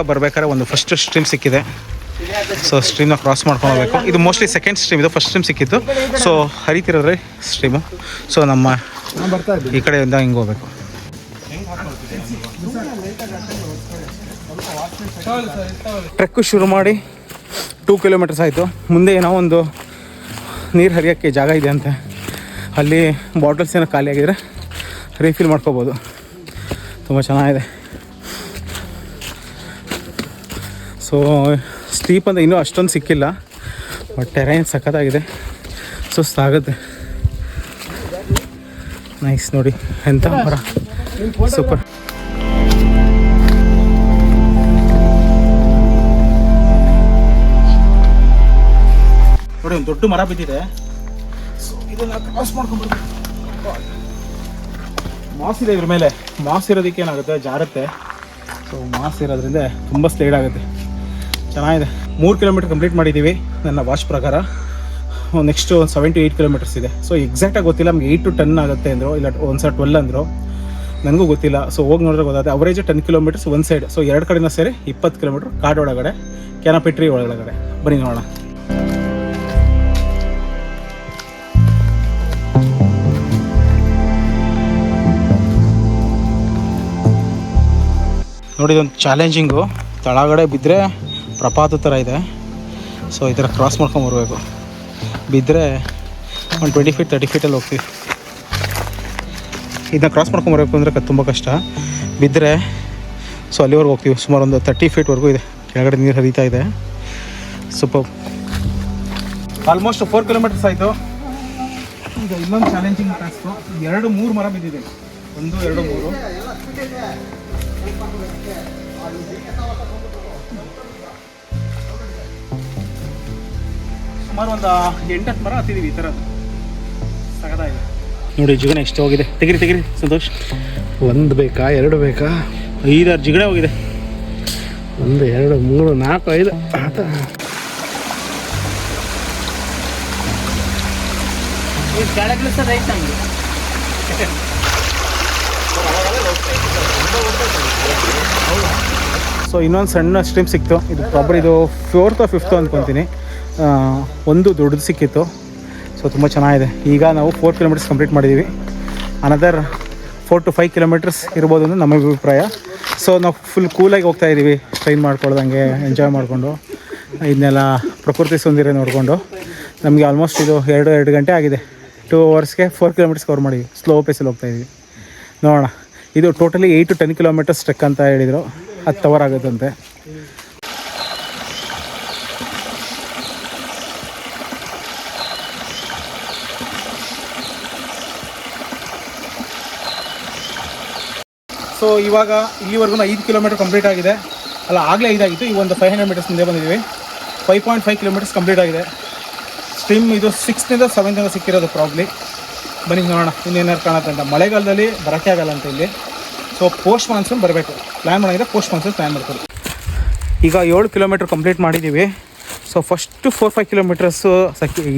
ಬರ್ಬೇಕಾದ್ರೆ ಒಂದು ಫಸ್ಟ್ ಸ್ಟ್ರೀಮ್ ಸಿಕ್ಕಿದೆ. ಸೊ ಸ್ಟ್ರೀಮ್ನ ಕ್ರಾಸ್ ಮಾಡ್ಕೊಂಡು ಹೋಗಬೇಕು. ಇದು ಮೋಸ್ಟ್ಲಿ ಸೆಕೆಂಡ್ ಸ್ಟ್ರೀಮ್, ಇದು ಫಸ್ಟ್ ಸ್ಟ್ರೀಮ್ ಸಿಕ್ಕಿತ್ತು. ಸೊ ಹರಿತಿರೋದ್ರೆ ಸ್ಟ್ರೀಮು. ಸೊ ನಮ್ಮ ಈ ಕಡೆಯಿಂದ ಹಿಂಗೆ ಹೋಗ್ಬೇಕು. ಟ್ರೆಕ್ಕು ಶುರು ಮಾಡಿ 2 ಕಿಲೋಮೀಟರ್ಸ್ ಆಯಿತು. ಮುಂದೆ ಏನೋ ಒಂದು ನೀರು ಹರಿಯೋಕ್ಕೆ ಜಾಗ ಇದೆ ಅಂತೆ. ಅಲ್ಲಿ ಬಾಟಲ್ಸ್ ಏನೋ ಖಾಲಿ ಆಗಿದ್ರೆ ರೀಫಿಲ್ ಮಾಡ್ಕೋಬೋದು. ತುಂಬ ಚೆನ್ನಾಗಿದೆ. ಸೊ ಸ್ಟೀಪ್ ಅಂತ ಇನ್ನೂ ಅಷ್ಟೊಂದು ಸಿಕ್ಕಿಲ್ಲ, ಬಟ್ ಟೆರೈನ್ ಸಖತ್ತಾಗಿದೆ. ಸುಸ್ತಾಗುತ್ತೆ. ನೈಸ್ ನೋಡಿ ಎಂತ ಮರ, ಸೂಪರ್. ನೋಡಿ ಒಂದು ದೊಡ್ಡ ಮರ ಬಿದ್ದಿದೆ. ಸೊ ಇದನ್ನು ಕ್ರಾಸ್ ಮಾಡ್ಕೊಂಡ್ಬಿಡ್ಬೇಕು. ಮಾಸ್ ಇದೆ ಇದ್ರ ಮೇಲೆ. ಮಾಸ್ ಇರೋದಕ್ಕೆ ಏನಾಗುತ್ತೆ, ಜಾರುತ್ತೆ. ಸೊ ಮಾಸ್ ಇರೋದ್ರಿಂದ ತುಂಬ ಸ್ಲೈಡ್ ಆಗುತ್ತೆ. ಚೆನ್ನಾಗಿದೆ. 3 ಕಿಲೋಮೀಟರ್ ಕಂಪ್ಲೀಟ್ ಮಾಡಿದ್ದೀವಿ ನನ್ನ ವಾಚ್ ಪ್ರಕಾರ. ನೆಕ್ಸ್ಟ್ 7 to 8 ಕಿಲೋಮೀಟರ್ಸ್ ಇದೆ. ಸೊ ಎಕ್ಸಾಕ್ಟಾಗಿ ಗೊತ್ತಿಲ್ಲ, ನಮ್ಗೆ 8 to 10 ಆಗುತ್ತೆ ಅಂದರು, ಇಲ್ಲ ಒಂದ್ಸಲ 12 ಅಂದರು, ನನಗೂ ಗೊತ್ತಿಲ್ಲ. ಸೊ ಹೋಗಿ ನೋಡಿದ್ರೆ ಗೊತ್ತಾಗುತ್ತೆ. ಅವರೇಜ್ 10 ಕಿಲೋಮೀಟರ್ಸ್ ಒಂದು ಸೈಡ್. ಸೊ 2 ಕಡೆಯಿಂದ ಸೇರಿ 20 ಕಿಲೋಮೀಟರ್ ಕಾಡು ಒಳಗಡೆ, ಕ್ಯಾನಪಿ ಟ್ರೀ ಒಳಗಡೆ. ಬನ್ನಿ ನೋಡೋಣ. ನೋಡಿ ಇದೊಂದು ಚಾಲೆಂಜಿಂಗು. ತಳಗಡೆ ಬಿದ್ದರೆ ಪ್ರಪಾತ ಥರ ಇದೆ. ಸೊ ಈ ಥರ ಕ್ರಾಸ್ ಮಾಡ್ಕೊಂಬರ್ಬೇಕು. ಬಿದ್ದರೆ ಒಂದು 20 feet 30 feetಲ್ಲಿ ಹೋಗ್ತೀವಿ. ಇದನ್ನ ಕ್ರಾಸ್ ಮಾಡ್ಕೊಂಬರ್ಬೇಕು ಅಂದರೆ ತುಂಬ ಕಷ್ಟ. ಬಿದ್ದರೆ ಸೊ ಅಲ್ಲಿವರೆಗೂ ಹೋಗ್ತೀವಿ. ಸುಮಾರು ಒಂದು 30 feetವರೆಗೂ ಇದೆ. ಕೆಳಗಡೆ ನೀರು ಹರಿತಾ ಇದೆ. ಸೂಪರ್. ಆಲ್ಮೋಸ್ಟ್ 4 ಕಿಲೋಮೀಟರ್ಸ್ ಆಯಿತು. ಈಗ ಇನ್ನೊಂದು ಚಾಲೆಂಜಿಂಗ್ ಟಾಸ್ಕು. 2-3 ಮರ ಬಿದ್ದಿದೆ. 1 2 3. ಸುಮಾರು ಒಂದು 8-10 ಮರ ಹತ್ತಿದ್ದೀವಿ ಈ ಥರದ್ದು. ಸಗದಾಗಿದೆ ನೋಡಿ. ಜಿಗಣೆ ಎಷ್ಟು ಹೋಗಿದೆ. ತೆಗಿರಿ ಸಂತೋಷ್. 1 ಬೇಕಾ 2 ಬೇಕಾ? 5-6 ಜಿಗಣೆ ಹೋಗಿದೆ. 1 2 3 4 5 ಆತ. ಸೊ ಇನ್ನೊಂದು ಸಣ್ಣ ಸ್ಟ್ರೀಮ್ ಸಿಕ್ತು. ಇದು ಪ್ರಾಪರ್ ಇದು 4th or 5th ಅಂದ್ಕೊತೀನಿ. ಒಂದು ದೊಡ್ಡದು ಸಿಕ್ಕಿತ್ತು. ಸೊ ತುಂಬ ಚೆನ್ನಾಗಿದೆ. ಈಗ ನಾವು 4 ಕಿಲೋಮೀಟರ್ಸ್ ಕಂಪ್ಲೀಟ್ ಮಾಡಿದ್ದೀವಿ. ಅನದರ್ 4 to 5 ಕಿಲೋಮೀಟರ್ಸ್ ಇರ್ಬೋದು ಅಂತ ನಮ್ಮ ಅಭಿಪ್ರಾಯ. ಸೊ ನಾವು ಫುಲ್ ಕೂಲಾಗಿ ಹೋಗ್ತಾ ಇದ್ದೀವಿ, ಟ್ರೈನ್ ಮಾಡ್ಕೊಳ್ದಂಗೆ ಎಂಜಾಯ್ ಮಾಡಿಕೊಂಡು, ಇದನ್ನೆಲ್ಲ ಪ್ರಕೃತಿ ಸೌಂದರ್ಯ ನೋಡಿಕೊಂಡು. ನಮಗೆ ಆಲ್ಮೋಸ್ಟ್ ಇದು 2 ಗಂಟೆ ಆಗಿದೆ. 2 hours-ಗೆ 4 ಕಿಲೋಮೀಟರ್ಸ್ ಕವರ್ ಮಾಡಿದ್ವಿ. ಸ್ಲೋ ಪೇಸಲ್ಲಿ ಹೋಗ್ತಾಯಿದ್ವಿ. ನೋಡೋಣ. ಇದು ಟೋಟಲಿ 8 to 10 ಕಿಲೋಮೀಟರ್ಸ್ ಟ್ರೆಕ್ ಅಂತ ಹೇಳಿದರು. 10 hour ಆಗುತ್ತಂತೆ. ಸೊ ಇವಾಗ ಇಲ್ಲಿವರೆಗೂ 5 ಕಿಲೋಮೀಟರ್ ಕಂಪ್ಲೀಟ್ ಆಗಿದೆ. ಅಲ್ಲ, ಆಗಲೇ 5 ಆಗಿತ್ತು. ಈಗ ಒಂದು 500 ಮೀಟರ್ಸ್ ಮುಂದೆ ಬಂದಿದ್ದೀವಿ. 5.5 ಕಿಲೋಮೀಟರ್ಸ್ ಕಂಪ್ಲೀಟ್ ಆಗಿದೆ. ಸ್ಟ್ರೀಮ್ ಇದು 6th or 7th ಸಿಕ್ಕಿರೋದು ಪ್ರಾಬ್ಲಿ. ಬನ್ನಿ ನೋಡೋಣ ಇನ್ನೇನಾರು ಕಾಣುತ್ತೆ ಅಂತ. ಮಳೆಗಾಲದಲ್ಲಿ ಬರೋಕ್ಕೆ ಆಗಲ್ಲ ಅಂತ ಇಲ್ಲಿ. ಸೊ ಪೋಸ್ಟ್ ಮಾನ್ಸೂನ್ ಬರಬೇಕು. ಪ್ಲ್ಯಾನ್ ಮಾಡಿದರೆ ಪೋಸ್ಟ್ ಮಾನ್ಸೂನ್ ಪ್ಲ್ಯಾನ್ ಮಾಡ್ತೀವಿ. ಈಗ 7 ಕಿಲೋಮೀಟರ್ ಕಂಪ್ಲೀಟ್ ಮಾಡಿದ್ದೀವಿ. So first 4-5 kilometres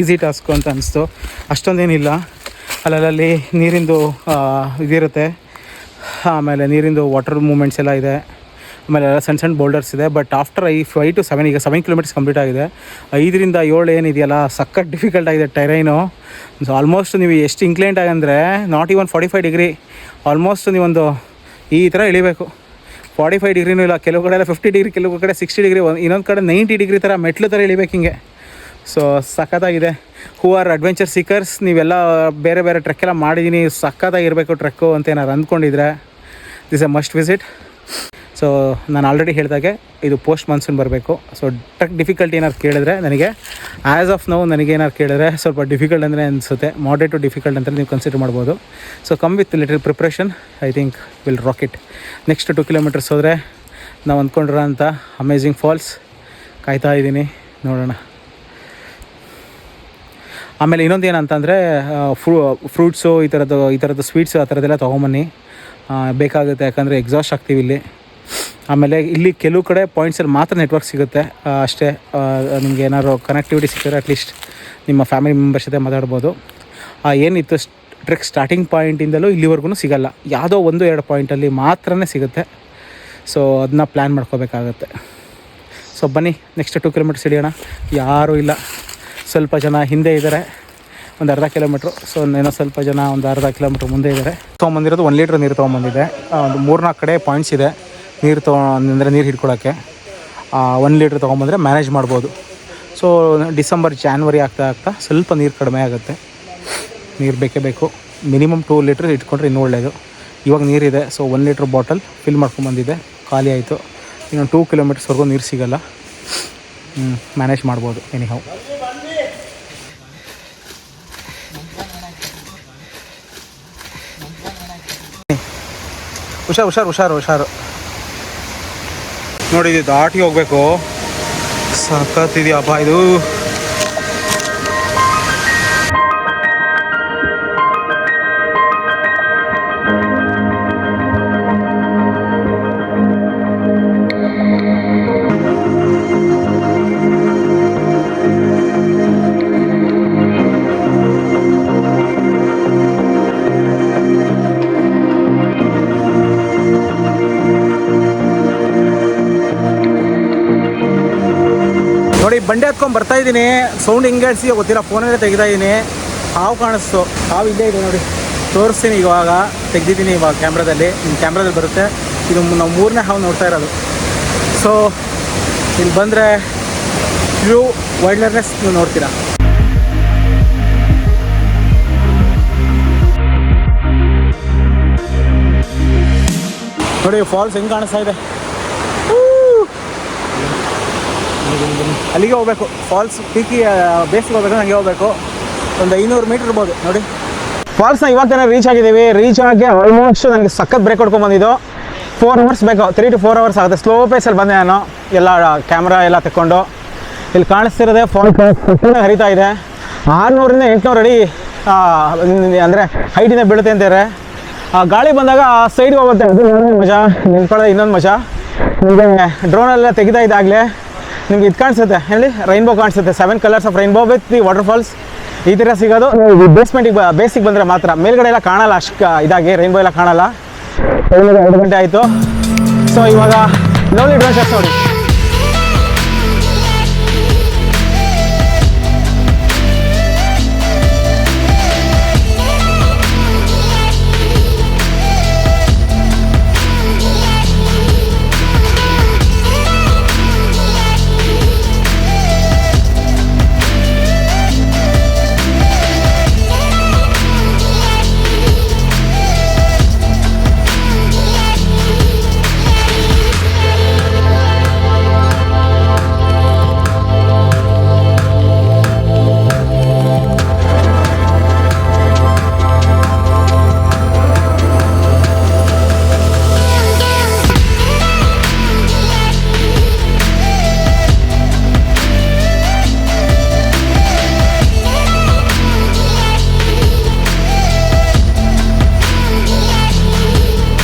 easy task ಅಂತ ಅನಿಸ್ತು. ಅಷ್ಟೊಂದೇನಿಲ್ಲ. ಅಲ್ಲಲ್ಲಿ ನೀರಿಂದು ಇದಿರುತ್ತೆ. ಆಮೇಲೆ ನೀರಿಂದು ವಾಟರ್ ಮೂಮೆಂಟ್ಸ್ ಎಲ್ಲ ಇದೆ. ಆಮೇಲೆ ಎಲ್ಲ ಸಣ್ಣ ಬೋಲ್ಡರ್ಸ್ ಇದೆ. ಬಟ್ ಆಫ್ಟರ್ 5 to 7 ಈಗ 7 ಕಿಲೋಮೀಟರ್ಸ್ ಕಂಪ್ಲೀಟ್ ಆಗಿದೆ. 5ರಿಂದ 7 ಏನಿದೆಯಲ್ಲ ಸಖತ್ ಡಿಫಿಕಲ್ಟ್ ಆಗಿದೆ ಟೆರೈನು. ಸೊ ಆಲ್ಮೋಸ್ಟ್ ನೀವು ಎಷ್ಟು ಇನ್ಕ್ಲೈಂಟ್ ಆಗಂದರೆ ನಾಟ್ ಈವನ್ 45 ಡಿಗ್ರಿ. ಆಲ್ಮೋಸ್ಟ್ ನೀವೊಂದು ಈ ಥರ ಇಳಿಬೇಕು. 45 ಡಿಗ್ರಿನೂ ಇಲ್ಲ. ಕೆಲವು ಕಡೆ ಎಲ್ಲ 50 ಡಿಗ್ರಿ, ಕೆಲವು ಕಡೆ 60 ಡಿಗ್ರಿ, ಇನ್ನೊಂದು ಕಡೆ 90 ಡಿಗ್ರಿ ಥರ ಮೆಟ್ಲು ಥರ ಇಳಿಬೇಕು ಹಿಂಗೆ. ಸೊ ಸಖತ್ತಾಗಿದೆ. ಹೂ ಆರ್ ಅಡ್ವೆಂಚರ್ ಸೀಕರ್ಸ್, ನೀವೆಲ್ಲ ಬೇರೆ ಬೇರೆ ಟ್ರೆಕ್ ಎಲ್ಲ ಮಾಡಿದ್ದೀನಿ, ಸಖತ್ತಾಗಿರಬೇಕು ಟ್ರೆಕ್ಕು ಅಂತ ಏನಾರು ಅಂದ್ಕೊಂಡಿದ್ರೆ this a must visit. So ನಾನು ಆಲ್ರೆಡಿ ಹೇಳಿದಾಗೆ ಇದು ಪೋಸ್ಟ್ ಮಾನ್ಸೂನ್ ಬರಬೇಕು. ಸೊ ಟ್ರಕ್ ಡಿಫಿಕಲ್ಟಿ ಏನಾದ್ರು ಕೇಳಿದ್ರೆ ನನಗೆ ಆ್ಯಸ್ ಆಫ್ ನಾವು ನನಗೇನಾದ್ರು ಕೇಳಿದ್ರೆ ಸ್ವಲ್ಪ ಡಿಫಿಕಲ್ಟ್ ಅಂದರೆ ಅನಿಸುತ್ತೆ. ಮಾಡ್ರೇಟ್ ಟು ಡಿಫಿಕಲ್ಟ್ ಅಂತ ನೀವು ಕನ್ಸಿಡರ್ ಮಾಡ್ಬೋದು. So come with little preparation I think will rock it. Next 2 kilometres ಹೋದರೆ ನಾವು ಅಂದ್ಕೊಂಡಿರೋ ಅಂಥ ಅಮೇಝಿಂಗ್ ಫಾಲ್ಸ್ ಕಾಯ್ತಾ ಇದ್ದೀನಿ, ನೋಡೋಣ. ಆಮೇಲೆ ಇನ್ನೊಂದು ಏನಂತಂದರೆ ಫ್ರೂಟ್ಸು ಈ ಥರದ್ದು ಸ್ವೀಟ್ಸು ಆ ಥರದ್ದೆಲ್ಲ ತೊಗೊಂಬನ್ನಿ, ಬೇಕಾಗುತ್ತೆ. ಯಾಕಂದರೆ ಎಕ್ಸಾಸ್ಟ್ ಆಗ್ತೀವಿ ಇಲ್ಲಿ. ಆಮೇಲೆ ಇಲ್ಲಿ ಕೆಲವು ಕಡೆ ಪಾಯಿಂಟ್ಸಲ್ಲಿ ಮಾತ್ರ ನೆಟ್ವರ್ಕ್ ಸಿಗುತ್ತೆ ಅಷ್ಟೇ. ನಿಮ್ಗೆ ಏನಾದ್ರು ಕನೆಕ್ಟಿವಿಟಿ ಸಿಕ್ಕಿದ್ರೆ ಅಟ್ಲೀಸ್ಟ್ ನಿಮ್ಮ ಫ್ಯಾಮಿಲಿ ಮೆಂಬರ್ಸ್ ಜೊತೆ ಮಾತಾಡ್ಬೋದು. ಏನಿತ್ತು ಟ್ರೆಕ್ ಸ್ಟಾರ್ಟಿಂಗ್ ಪಾಯಿಂಟಿಂದಲೂ ಇಲ್ಲಿವರೆಗೂ ಸಿಗೋಲ್ಲ, ಯಾವುದೋ 1-2 ಪಾಯಿಂಟಲ್ಲಿ ಮಾತ್ರನೇ ಸಿಗುತ್ತೆ. ಸೊ ಅದನ್ನ ಪ್ಲ್ಯಾನ್ ಮಾಡ್ಕೋಬೇಕಾಗತ್ತೆ. ಸೊ ಬನ್ನಿ ನೆಕ್ಸ್ಟ್ 2 ಕಿಲೋಮೀಟರ್ಸ್ ಹಿಡಿಯೋಣ. ಯಾರೂ ಇಲ್ಲ, ಸ್ವಲ್ಪ ಜನ ಹಿಂದೆ ಇದ್ದಾರೆ, ಒಂದು ಅರ್ಧ ಕಿಲೋಮೀಟ್ರು. ಸೊ ಏನೋ ಸ್ವಲ್ಪ ಜನ ಒಂದು ಅರ್ಧ ಕಿಲೋಮೀಟ್ರ್ ಮುಂದೆ ಇದ್ದಾರೆ. ತೊಗೊಂಬಂದಿರೋದು 1 ಲೀಟ್ರ್ ನೀರು ತೊಗೊಂಬಂದಿದ್ದೆ. ಒಂದು 3-4 ಕಡೆ ಪಾಯಿಂಟ್ಸ್ ಇದೆ ನೀರು ಅಂದರೆ ನೀರು ಹಿಡ್ಕೊಳಕ್ಕೆ. 1 ಲೀಟ್ರ್ ತೊಗೊಂಬಂದರೆ ಮ್ಯಾನೇಜ್ ಮಾಡ್ಬೋದು. ಸೊ ಡಿಸೆಂಬರ್ ಜಾನ್ವರಿ ಆಗ್ತಾ ಸ್ವಲ್ಪ ನೀರು ಕಡಿಮೆ ಆಗುತ್ತೆ. ನೀರು ಬೇಕೇ ಬೇಕು. ಮಿನಿಮಮ್ 2 ಲೀಟ್ರ್ ಇಟ್ಕೊಂಡ್ರೆ ಇನ್ನೂ ಒಳ್ಳೆಯದು. ಇವಾಗ ನೀರಿದೆ. ಸೊ 1 ಲೀಟ್ರ್ ಬಾಟಲ್ ಫಿಲ್ ಮಾಡ್ಕೊಂಬಂದಿದ್ದೆ, ಖಾಲಿ ಆಯಿತು. ಇನ್ನೊಂದು 2 ಕಿಲೋಮೀಟರ್ಸ್ವರೆಗೂ ನೀರು ಸಿಗೋಲ್ಲ, ಮ್ಯಾನೇಜ್ ಮಾಡ್ಬೋದು ಎನಿಹೌ. ಹುಷಾರು ನೋಡಿ. ಇದು ದಾಟಿ ಹೋಗ್ಬೇಕು. ಸಖತ್ತಿದೆಯಪ್ಪ ಇದು. ನೋಡಿ ಬಂಡೆ ಹತ್ಕೊಂಡು ಬರ್ತಾ ಇದ್ದೀನಿ. ಸೌಂಡ್ ಹಿಂಗೆ ಅಡಿಸಿ ಗೊತ್ತಿಲ್ಲ, ಫೋನಲ್ಲೇ ತೆಗಿತಾ ಇದ್ದೀನಿ. ಹಾವು ಕಾಣಿಸ್ತು. ಹಾವು ಇಲ್ಲೇ ಇದೆ ನೋಡಿ, ತೋರಿಸ್ತೀನಿ. ಇವಾಗ ತೆಗ್ದಿದ್ದೀನಿ ಇವಾಗ ಕ್ಯಾಮ್ರಾದಲ್ಲಿ. ನಿಮ್ಮ ಕ್ಯಾಮ್ರಾದಲ್ಲಿ ಬರುತ್ತೆ. ಇದು ನಾವು 3ನೇ ಹಾವು ನೋಡ್ತಾ ಇರೋದು. ಸೊ ಇಲ್ಲಿ ಬಂದರೆ ಟ್ರೂ ವೈಲ್ಡ್ನೆಸ್ ನೀವು ನೋಡ್ತೀರಾ. ನೋಡಿ ಫಾಲ್ಸ್ ಹೆಂಗೆ ಕಾಣಿಸ್ತಾ ಇದೆ. ಅಲ್ಲಿಗೆ ಹೋಗ್ಬೇಕು, ಫಾಲ್ಸ್ ಪೀಕಿ ಬೇಸಿಗೆ ಹೋಗ್ಬೇಕು, ಹಂಗೆ ಹೋಗ್ಬೇಕು. ಒಂದು 500 ಮೀಟ್ರ್ ಇರ್ಬೋದು ನೋಡಿ. ಫಾಲ್ಸ್ನ ಇವಾಗ ತಾನೇ ರೀಚ್ ಆಗಿದ್ದೀವಿ. ರೀಚ್ ಆಗಿ ಆಲ್ಮೋಸ್ಟ್ ನನಗೆ ಸಖತ್ ಬ್ರೇಕ್ ಹೊಡ್ಕೊಂಡ್ಬಂದಿದ್ದು. 4 ಅವರ್ಸ್ ಬೇಕು, 3 to 4 ಅವರ್ಸ್ ಆಗುತ್ತೆ. ಸ್ಲೋ ಪೇಸಲ್ಲಿ ಬಂದೆ ನಾನು, ಎಲ್ಲ ಕ್ಯಾಮ್ರಾ ಎಲ್ಲ ತಗೊಂಡು. ಇಲ್ಲಿ ಕಾಣಿಸ್ತಿರೋದೆ ಫಾಲ್ಸ್ ಹರಿತಾ ಇದೆ. 600 ಇಂದ 800 ಅಡಿ ಅಂದರೆ ಹೈಟಿಂದ ಬೀಳುತ್ತೆ ಅಂತಾರೆ. ಗಾಳಿ ಬಂದಾಗ ಸೈಡ್ಗೆ ಹೋಗುತ್ತೆ, ಅದು ಮಜಾ. ನಿಂತ್ಕೊಳ್ಳೋದು ಇನ್ನೊಂದು ಮಜಾ. ನಿಮಗೆ ಡ್ರೋನೆಲ್ಲ ತೆಗಿತಾ ಇದ್ದಾಗಲೇ ನಿಮ್ಗೆ ಇದು ಕಾಣಿಸುತ್ತೆ, ಹೇಳಿ ರೈನ್ಬೋ ಕಾಣಿಸುತ್ತೆ. 7 colours of rainbow with the waterfalls. ಈ ಥರ ಸಿಗೋದು ಬೇಸಿಗೆ ಬಂದರೆ ಮಾತ್ರ. ಮೇಲ್ಗಡೆ ಎಲ್ಲ ಕಾಣಲ್ಲ ಅಷ್ಟು ಇದಾಗಿ, ರೈನ್ಬೋ ಎಲ್ಲ ಕಾಣಲ್ಲ. 2 ಗಂಟೆ ಆಯಿತು. ಸೊ ಇವಾಗ ಲವ್ಲಿ ಡ್ರೋನ್ ನೋಡಿ.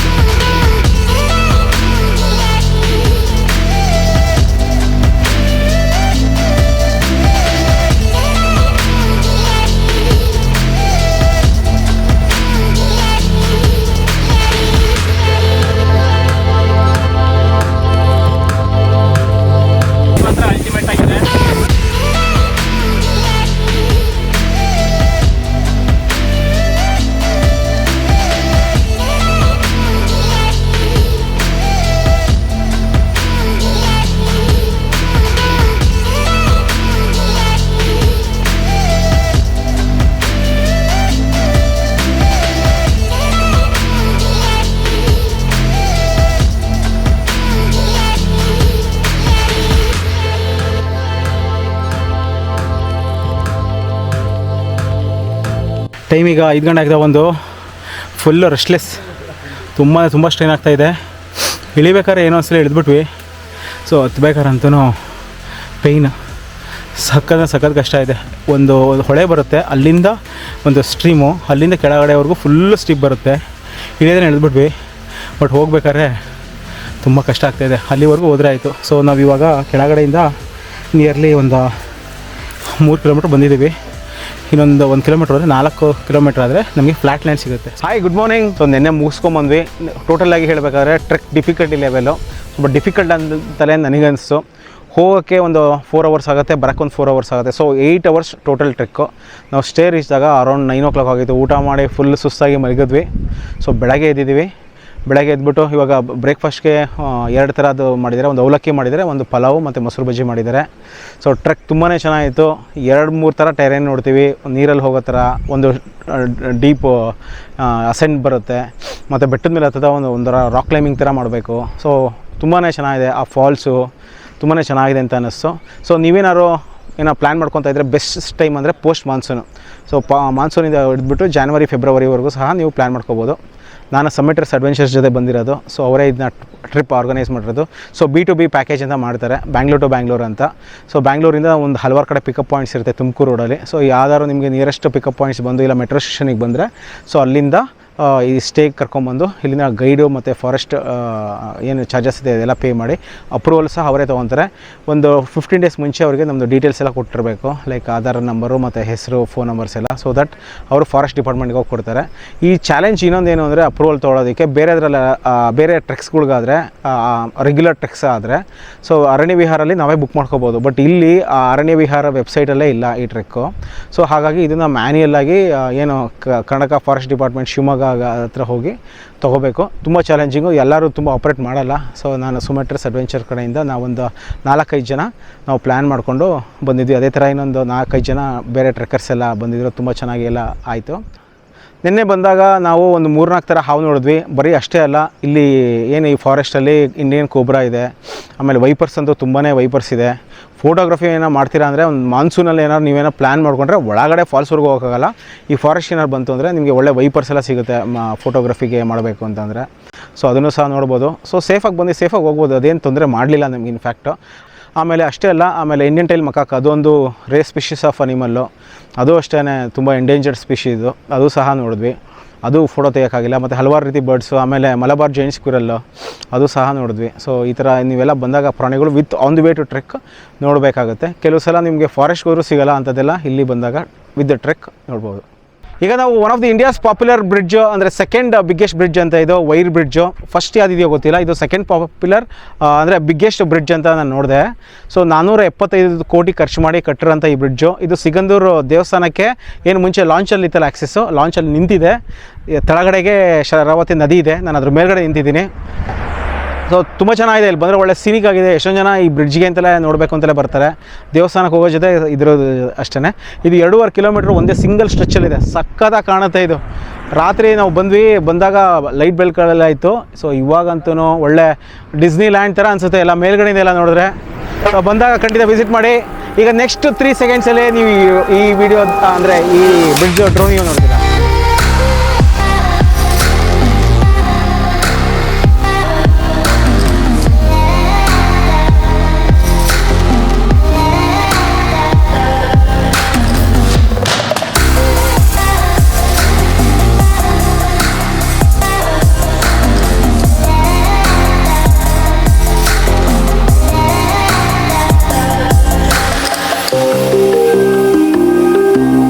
ಟೈಮ್ ಈಗ 5 ಗಂಟೆ ಆಗ್ತಾ ಒಂದು ಫುಲ್ಲು ರೆಸ್ಟ್ಲೆಸ್, ತುಂಬ ಸ್ಟ್ರೈನ್ ಆಗ್ತಾಯಿದೆ. ಇಳಿಬೇಕಾದ್ರೆ ಏನೋ ಒಂದ್ಸಲ ಇಳಿದ್ಬಿಟ್ವಿ. ಸೊ ಹತ್ಬೇಕಾರಂತೂ ಪೇಯ್ನ್ ಸಖತ್ ಕಷ್ಟ ಇದೆ. ಒಂದು ಹೊಳೆ ಬರುತ್ತೆ, ಅಲ್ಲಿಂದ ಒಂದು ಸ್ಟ್ರೀಮು, ಅಲ್ಲಿಂದ ಕೆಳಗಡೆವರೆಗೂ ಫುಲ್ಲು ಸ್ಟೀಪ್ ಬರುತ್ತೆ. ಇಳಿಯೋದೇ ಇಳಿದ್ಬಿಟ್ವಿ. ಬಟ್ ಹೋಗ್ಬೇಕಾದ್ರೆ ತುಂಬ ಕಷ್ಟ ಆಗ್ತಾಯಿದೆ. ಅಲ್ಲಿವರೆಗೂ ಹೋದರೆ ಆಯಿತು. ಸೊ ನಾವು ಇವಾಗ ಕೆಳಗಡೆಯಿಂದ ನಿಯರ್ಲಿ ಒಂದು 3 ಕಿಲೋಮೀಟ್ರ್ ಬಂದಿದ್ದೀವಿ. ಇನ್ನೊಂದು 1 ಕಿಲೋಮೀಟ್ರ್ ಅಂದರೆ 4 ಕಿಲೋಮೀಟ್ರ್ ಆದರೆ ನಮಗೆ ಫ್ಲ್ಯಾಟ್ ಲ್ಯಾಂಡ್ ಸಿಗುತ್ತೆ. Hi, good morning. ಸೊ ನೆನ್ನೆ ಮುಗಿಸ್ಕೊಂಬಂದ್ವಿ. ಟೋಟಲಾಗಿ ಹೇಳಬೇಕಾದ್ರೆ ಟ್ರೆಕ್ ಡಿಫಿಕಲ್ಟಿ ಲೆವೆಲು ಸ್ವಲ್ಪ ಡಿಫಿಕಲ್ಟ್ ಅಂತಲೇ ನನಗನ್ನಿಸ್ತು. ಹೋಗೋಕ್ಕೆ ಒಂದು 4 ಅವರ್ಸ್ ಆಗುತ್ತೆ, ಬರೋಕ್ಕೆ ಒಂದು 4 ಅವರ್ಸ್ ಆಗುತ್ತೆ. So 8 hours total trek. ನಾವು ಸ್ಟೇ ರೀಚ್ದಾಗ ಅರೌಂಡ್ 9 o'clock ಆಗಿತ್ತು. ಊಟ ಮಾಡಿ ಫುಲ್ ಸುಸ್ತಾಗಿ ಮಲಗಿದ್ವಿ. ಸೊ ಬೆಳಗ್ಗೆ ಎದ್ದಿದ್ದೀವಿ. ಬೆಳಗ್ಗೆ ಎದ್ಬಿಟ್ಟು ಇವಾಗ ಬ್ರೇಕ್ಫಾಸ್ಟ್ಗೆ 2 ಥರದ್ದು ಮಾಡಿದ್ದಾರೆ. ಒಂದು ಅವಲಕ್ಕಿ ಮಾಡಿದ್ದಾರೆ, ಒಂದು ಪಲಾವು ಮತ್ತು ಮೊಸರು ಬಜ್ಜಿ ಮಾಡಿದ್ದಾರೆ. ಸೊ ಟ್ರೆಕ್ ತುಂಬಾ ಚೆನ್ನಾಗಿತ್ತು. 2-3 ಥರ ಟೆರೇನ್ ನೋಡ್ತೀವಿ. ನೀರಲ್ಲಿ ಹೋಗೋ ಥರ ಒಂದು ಡೀಪು ಅಸೆಂಟ್ ಬರುತ್ತೆ, ಮತ್ತು ಬೆಟ್ಟದ ಮೇಲೆ ಹತ್ತದ ಒಂಥರ ರಾಕ್ ಕ್ಲೈಂಬಿಂಗ್ ಥರ ಮಾಡಬೇಕು. ಸೊ ತುಂಬಾ ಚೆನ್ನಾಗಿದೆ. ಆ ಫಾಲ್ಸು ತುಂಬಾ ಚೆನ್ನಾಗಿದೆ ಅಂತ ಅನ್ನಿಸ್ತು. ಸೊ ನೀವೇನಾದ್ರು ಪ್ಲ್ಯಾನ್ ಮಾಡ್ಕೊತಾ ಇದ್ದರೆ ಬೆಸ್ಟ್ ಟೈಮ್ ಅಂದರೆ ಪೋಸ್ಟ್ ಮಾನ್ಸೂನು. ಸೊ ಮಾನ್ಸೂನಿಂದ ಹಿಡಿದ್ಬಿಟ್ಟು ಜಾನ್ವರಿ ಫೆಬ್ರವರಿವರೆಗೂ ಸಹ ನೀವು ಪ್ಲ್ಯಾನ್ ಮಾಡ್ಕೋಬೋದು. ನಾನು ಸಮ್ಮಿಟರ್ಸ್ ಅಡ್ವೆಂಚರ್ಸ್ ಜೊತೆ ಬಂದಿರೋದು. ಸೊ ಅವರೇ ಇದನ್ನ ಟ್ರಿಪ್ ಆರ್ಗನೈಸ್ ಮಾಡಿರೋದು. ಸೊ B2B ಪ್ಯಾಕೇಜ್ ಅಂತ ಮಾಡ್ತಾರೆ, ಬ್ಯಾಂಗ್ಳೂರ್ ಟು ಬ್ಯಾಂಗ್ಳೂರ್ ಅಂತ. ಸೊ ಬ್ಯಾಂಗ್ಳೂರಿಂದ ಒಂದು ಹಲವಾರು ಕಡೆ ಪಿಕಪ್ ಪಾಯಿಂಟ್ಸ್ ಇರುತ್ತೆ ತುಮಕೂರು ರೋಡಲ್ಲಿ. ಸೊ ಯಾವ್ದಾದ್ರು ನಿಮಗೆ ನಿಯರೆಸ್ಟ್ ಪಿಕಪ್ ಪಾಯಿಂಟ್ಸ್ ಬಂದು ಇಲ್ಲ ಮೆಟ್ರೋ ಸ್ಟೇಷನಿಗೆ ಬಂದರೆ ಸೊ ಅಲ್ಲಿಂದ ಈ ಸ್ಟೇಗೆ ಕರ್ಕೊಂಬಂದು ಇಲ್ಲಿನ ಗೈಡು ಮತ್ತು ಫಾರೆಸ್ಟ್ ಏನು ಚಾರ್ಜಸ್ ಇದೆ ಅದೆಲ್ಲ ಪೇ ಮಾಡಿ ಅಪ್ರೂವಲ್ ಸಹ ಅವರೇ ತೊಗೊತಾರೆ. ಒಂದು 15 days ಮುಂಚೆ ಅವರಿಗೆ ನಮ್ಮದು ಡೀಟೇಲ್ಸ್ ಎಲ್ಲ ಕೊಟ್ಟಿರಬೇಕು, ಲೈಕ್ ಆಧಾರ್ ನಂಬರು ಮತ್ತು ಹೆಸರು, ಫೋನ್ ನಂಬರ್ಸ್ ಎಲ್ಲ. ಸೊ ದಟ್ ಅವರು ಫಾರೆಸ್ಟ್ ಡಿಪಾರ್ಟ್ಮೆಂಟ್ಗೆ ಹೋಗಿ ಕೊಡ್ತಾರೆ. ಈ ಚಾಲೆಂಜ್ ಇನ್ನೊಂದೇನು ಅಂದರೆ ಅಪ್ರೂವಲ್ ತೊಗೊಳೋದಕ್ಕೆ ಬೇರೆ ಟ್ರೆಕ್ಸ್ಗಳ್ಗಾದರೆ ರೆಗ್ಯುಲರ್ ಟ್ರೆಕ್ಸ್ ಆದರೆ ಸೊ ಅರಣ್ಯ ವಿಹಾರಲ್ಲಿ ನಾವೇ ಬುಕ್ ಮಾಡ್ಕೋಬೋದು. ಬಟ್ ಇಲ್ಲಿ ಆ ಅರಣ್ಯ ವಿಹಾರ ವೆಬ್ಸೈಟಲ್ಲೇ ಇಲ್ಲ ಈ ಟ್ರೆಕ್ಕು. ಸೊ ಹಾಗಾಗಿ ಇದನ್ನು ಮ್ಯಾನ್ಯಲ್ ಆಗಿ ಏನು ಕರ್ನಾಟಕ ಫಾರೆಸ್ಟ್ ಡಿಪಾರ್ಟ್ಮೆಂಟ್ ಶಿವಮೊಗ್ಗ ಹತ್ರ ಹೋಗಿ ತೊಗೋಬೇಕು. ತುಂಬ ಚಾಲೆಂಜಿಂಗು, ಎಲ್ಲರೂ ತುಂಬ ಆಪ್ರೇಟ್ ಮಾಡಲ್ಲ. ಸೊ ನಾನು ಸುಮೆಟ್ರಸ್ ಅಡ್ವೆಂಚರ್ ಕಡೆಯಿಂದ ನಾವೊಂದು 4-5 ಜನ ನಾವು ಪ್ಲ್ಯಾನ್ ಮಾಡಿಕೊಂಡು ಬಂದಿದ್ವಿ. ಅದೇ ಥರ ಇನ್ನೊಂದು 4-5 ಜನ ಬೇರೆ ಟ್ರೆಕ್ಕರ್ಸ್ ಎಲ್ಲ ಬಂದಿದ್ದರು. ತುಂಬ ಚೆನ್ನಾಗಿ ಎಲ್ಲ ಆಯಿತು. ನಿನ್ನೆ ಬಂದಾಗ ನಾವು ಒಂದು 3-4 ಥರ ಹಾವು ನೋಡಿದ್ವಿ. ಬರೀ ಅಷ್ಟೇ ಅಲ್ಲ, ಇಲ್ಲಿ ಏನು ಈ ಫಾರೆಸ್ಟಲ್ಲಿ ಇಂಡಿಯನ್ ಕೋಬ್ರಾ ಇದೆ, ಆಮೇಲೆ ವೈಪರ್ಸ್ ಅಂತೂ ತುಂಬಾ ವೈಪರ್ಸ್ ಇದೆ. ಫೋಟೋಗ್ರಫಿ ಏನೋ ಮಾಡ್ತೀರಾ ಅಂದರೆ ಒಂದು ಮಾನ್ಸೂನಲ್ಲಿ ಏನಾದ್ರು ನೀವೇನೋ ಪ್ಲ್ಯಾನ್ ಮಾಡ್ಕೊಂಡ್ರೆ ಒಳಗಡೆ ಫಾಲ್ಸ್ವರೆಗೂ ಹೋಗೋಕ್ಕಾಗಲ್ಲ. ಈ ಫಾರೆಸ್ಟ್ ಏನಾದ್ರು ಬಂತು ಅಂದರೆ ನಿಮಗೆ ಒಳ್ಳೆ ವೈಪರ್ಸ್ ಎಲ್ಲ ಸಿಗುತ್ತೆ ಫೋಟೋಗ್ರಫಿಗೆ ಮಾಡಬೇಕು ಅಂತಂದರೆ. ಸೊ ಅದನ್ನು ಸಹ ನೋಡ್ಬೋದು. ಸೊ ಸೇಫಾಗಿ ಬಂದು ಸೇಫಾಗಿ ಹೋಗ್ಬೋದು, ಅದೇನು ತೊಂದರೆ ಮಾಡಲಿಲ್ಲ ನಮಗೆ ಇನ್ಫ್ಯಾಕ್ಟು. ಆಮೇಲೆ ಅಷ್ಟೇ ಅಲ್ಲ, ಆಮೇಲೆ ಇಂಡಿಯನ್ ಟೈಲ್ ಮಕಾಕ್ ಅದೊಂದು ರೇರ್ ಸ್ಪೀಷೀಸ್ ಆಫ್ ಅನಿಮಲ್ಲು, ಅದು ಅಷ್ಟೇ ತುಂಬ ಎಂಡೇಂಜರ್ಡ್ ಸ್ಪೀಷೀಸು, ಅದು ಸಹ ನೋಡಿದ್ವಿ. ಅದು ಫೋಟೋ ತೆಗೋಕ್ಕಾಗಿಲ್ಲ. ಮತ್ತು ಹಲವಾರು ರೀತಿ ಬರ್ಡ್ಸು, ಆಮೇಲೆ ಮಲಬಾರ್ ಜೈಂಟ್ ಸ್ಕ್ವಿರಲ್ಲು ಅದು ಸಹ ನೋಡಿದ್ವಿ. ಸೊ ಈ ಥರ ನೀವೆಲ್ಲ ಬಂದಾಗ ಪ್ರಾಣಿಗಳು with on the way to trek ನೋಡಬೇಕಾಗುತ್ತೆ. ಕೆಲವು ಸಲ ನಿಮಗೆ ಫಾರೆಸ್ಟ್ ಹೋದ್ರೂ ಸಿಗೋಲ್ಲ, ಅಂಥದ್ದೆಲ್ಲ ಇಲ್ಲಿ ಬಂದಾಗ ವಿತ್ ದ ಟ್ರೆಕ್ ನೋಡ್ಬೋದು. ಈಗ ನಾವು one of the India's popular bridge ಅಂದರೆ ಸೆಕೆಂಡ್ ಬಿಗ್ಗೆಸ್ಟ್ ಬ್ರಿಡ್ಜ್ ಅಂತ ಇದು ವೈರ್ ಬ್ರಿಡ್ಜು. ಫಸ್ಟ್ ಯಾವುದಿದೆಯೋ ಗೊತ್ತಿಲ್ಲ, ಇದು ಸೆಕೆಂಡ್ ಪಾಪ್ಯುಲರ್ ಅಂದರೆ ಬಿಗ್ಗೆಸ್ಟ್ ಬ್ರಿಡ್ಜ್ ಅಂತ ನಾನು ನೋಡಿದೆ. ಸೊ 475 ಕೋಟಿ ಖರ್ಚು ಮಾಡಿ ಕಟ್ಟಿರೋಂಥ ಈ ಬ್ರಿಡ್ಜು. ಇದು ಸಿಗಂದೂರು ದೇವಸ್ಥಾನಕ್ಕೆ ಏನು ಮುಂಚೆ ಲಾಂಚಲ್ಲಿ ಇತ್ತಲ್ಲ ಆಕ್ಸೆಸ್ಸು, ಲಾಂಚಲ್ಲಿ ನಿಂತಿದೆ. ಕೆಳಗಡೆಗೆ ಶರಾವತಿ ನದಿ ಇದೆ, ನಾನು ಅದ್ರ ಮೇಲ್ಗಡೆ ನಿಂತಿದ್ದೀನಿ. ಸೊ ತುಂಬ ಚೆನ್ನಾಗಿದೆ. ಇಲ್ಲಿ ಬಂದರೆ ಒಳ್ಳೆ ಸೀನಿಕ್ ಆಗಿದೆ. ಎಷ್ಟೊಂದು ಜನ ಈ ಬ್ರಿಡ್ಜ್ಗೆ ಅಂತಲೇ ನೋಡಬೇಕು ಅಂತಲೇ ಬರ್ತಾರೆ. ದೇವಸ್ಥಾನಕ್ಕೆ ಹೋಗೋ ಜೊತೆ ಇದಿರೋದು ಅಷ್ಟೇ. ಇದು 2.5 ಕಿಲೋಮೀಟ್ರ್ ಒಂದೇ ಸಿಂಗಲ್ ಸ್ಟ್ರೆಚ್ಚಲ್ಲಿದೆ. ಸಕ್ಕತ್ತಾಗಿ ಕಾಣುತ್ತೆ ಇದು. ರಾತ್ರಿ ನಾವು ಬಂದಾಗ ಲೈಟ್ ಬೆಲ್ಗಳೆಲ್ಲ ಇತ್ತು. ಸೊ ಇವಾಗಂತೂ ಒಳ್ಳೆ ಡಿಸ್ನಿ ಲ್ಯಾಂಡ್ ಥರ ಅನಿಸುತ್ತೆ ಎಲ್ಲ ಮೇಲ್ಗಡೆಯಿಂದ ಎಲ್ಲ ನೋಡಿದ್ರೆ. ಸೊ ಬಂದಾಗ ಖಂಡಿತ ವಿಸಿಟ್ ಮಾಡಿ. ಈಗ ನೆಕ್ಸ್ಟ್ 3 ಸೆಕೆಂಡ್ಸಲ್ಲೇ ನೀವು ಈ ವಿಡಿಯೋ ಅಂದರೆ ಈ ಬ್ರಿಡ್ಜ್ ಡ್ರೋನ್ ನೀವು ನೋಡ್ತೀರಾ.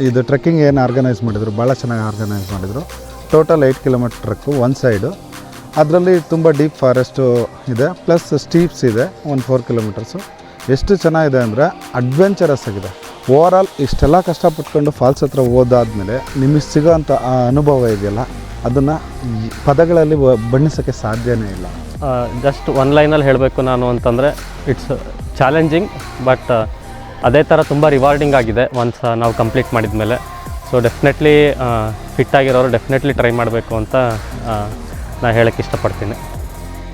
ಇದು ಟ್ರೆಕ್ಕಿಂಗ್ ಏನು ಆರ್ಗನೈಸ್ ಮಾಡಿದರು, ಭಾಳ ಚೆನ್ನಾಗಿ ಆರ್ಗನೈಸ್ ಮಾಡಿದರು. ಟೋಟಲ್ 8 ಕಿಲೋಮೀಟ್ರ್ ಟ್ರೆಕ್ಕು ಒಂದು ಸೈಡು. ಅದರಲ್ಲಿ ತುಂಬ ಡೀಪ್ ಫಾರೆಸ್ಟು ಇದೆ, ಪ್ಲಸ್ ಸ್ಟೀಪ್ಸ್ ಇದೆ ಒಂದು 4 ಕಿಲೋಮೀಟರ್ಸು. ಎಷ್ಟು ಚೆನ್ನಾಗಿದೆ ಅಂದರೆ ಅಡ್ವೆಂಚರಸ್ ಆಗಿದೆ. ಓವರಾಲ್ ಇಷ್ಟೆಲ್ಲ ಕಷ್ಟಪಟ್ಕೊಂಡು ಫಾಲ್ಸ್ ಹತ್ರ ಹೋದಾದ್ಮೇಲೆ ನಿಮಗೆ ಸಿಗೋಂಥ ಆ ಅನುಭವ ಇದೆಯಲ್ಲ, ಅದನ್ನು ಪದಗಳಲ್ಲಿ ಬಣ್ಣಿಸೋಕ್ಕೆ ಸಾಧ್ಯನೇ ಇಲ್ಲ. ಜಸ್ಟ್ 1 ಲೈನಲ್ಲಿ ಹೇಳಬೇಕು ನಾನು ಅಂತಂದರೆ, ಇಟ್ಸ್ ಚಾಲೆಂಜಿಂಗ್, ಬಟ್ ಅದೇ ಥರ ತುಂಬ ರಿವಾರ್ಡಿಂಗ್ ಆಗಿದೆ ಒನ್ಸ್ ನಾವು ಕಂಪ್ಲೀಟ್ ಮಾಡಿದ ಮೇಲೆ. ಸೊ ಡೆಫಿನೆಟ್ಲಿ ಫಿಟ್ಟಾಗಿರೋರು ಡೆಫಿನೆಟ್ಲಿ ಟ್ರೈ ಮಾಡಬೇಕು ಅಂತ ನಾನು ಹೇಳೋಕ್ಕೆ ಇಷ್ಟಪಡ್ತೀನಿ.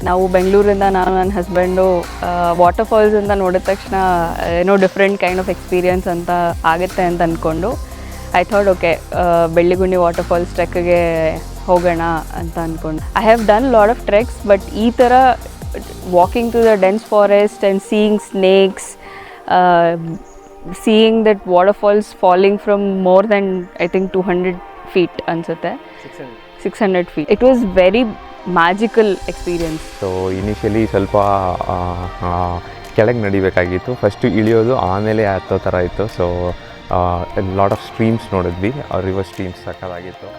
ನಾವು ಬೆಂಗಳೂರಿಂದ ನಾನು ನನ್ನ ಹಸ್ಬೆಂಡು ವಾಟರ್ಫಾಲ್ಸಿಂದ ನೋಡಿದ ತಕ್ಷಣ ಏನೋ ಡಿಫ್ರೆಂಟ್ ಕೈಂಡ್ ಆಫ್ ಎಕ್ಸ್ಪೀರಿಯನ್ಸ್ ಅಂತ ಆಗುತ್ತೆ ಅಂತ ಅಂದ್ಕೊಂಡು I thought okay Belligundi waterfalls ಟ್ರೆಕ್ಗೆ ಹೋಗೋಣ ಅಂತ ಅಂದ್ಕೊಂಡು. I have done lot of treks, but ಈ ಥರ walking to the dense forest and seeing snakes, seeing that waterfalls falling from more than I think 200 feet ಅನಿಸುತ್ತೆ, 600 feet. It was very magical experience. So initially ಸ್ವಲ್ಪ ಕೆಳಗೆ ನಡಿಬೇಕಾಗಿತ್ತು, first ಇಳಿಯೋದು ಆಮೇಲೆ ಹತ್ತೋ ಥರ ಇತ್ತು. ಸೊ ಲಾಟ್ ಆಫ್ ಸ್ಟ್ರೀಮ್ಸ್ ನೋಡಿದ್ವಿ, ರಿವರ್ ಸ್ಟ್ರೀಮ್ಸ್ ಸಕ್ಕತ್ತಾಗಿತ್ತು.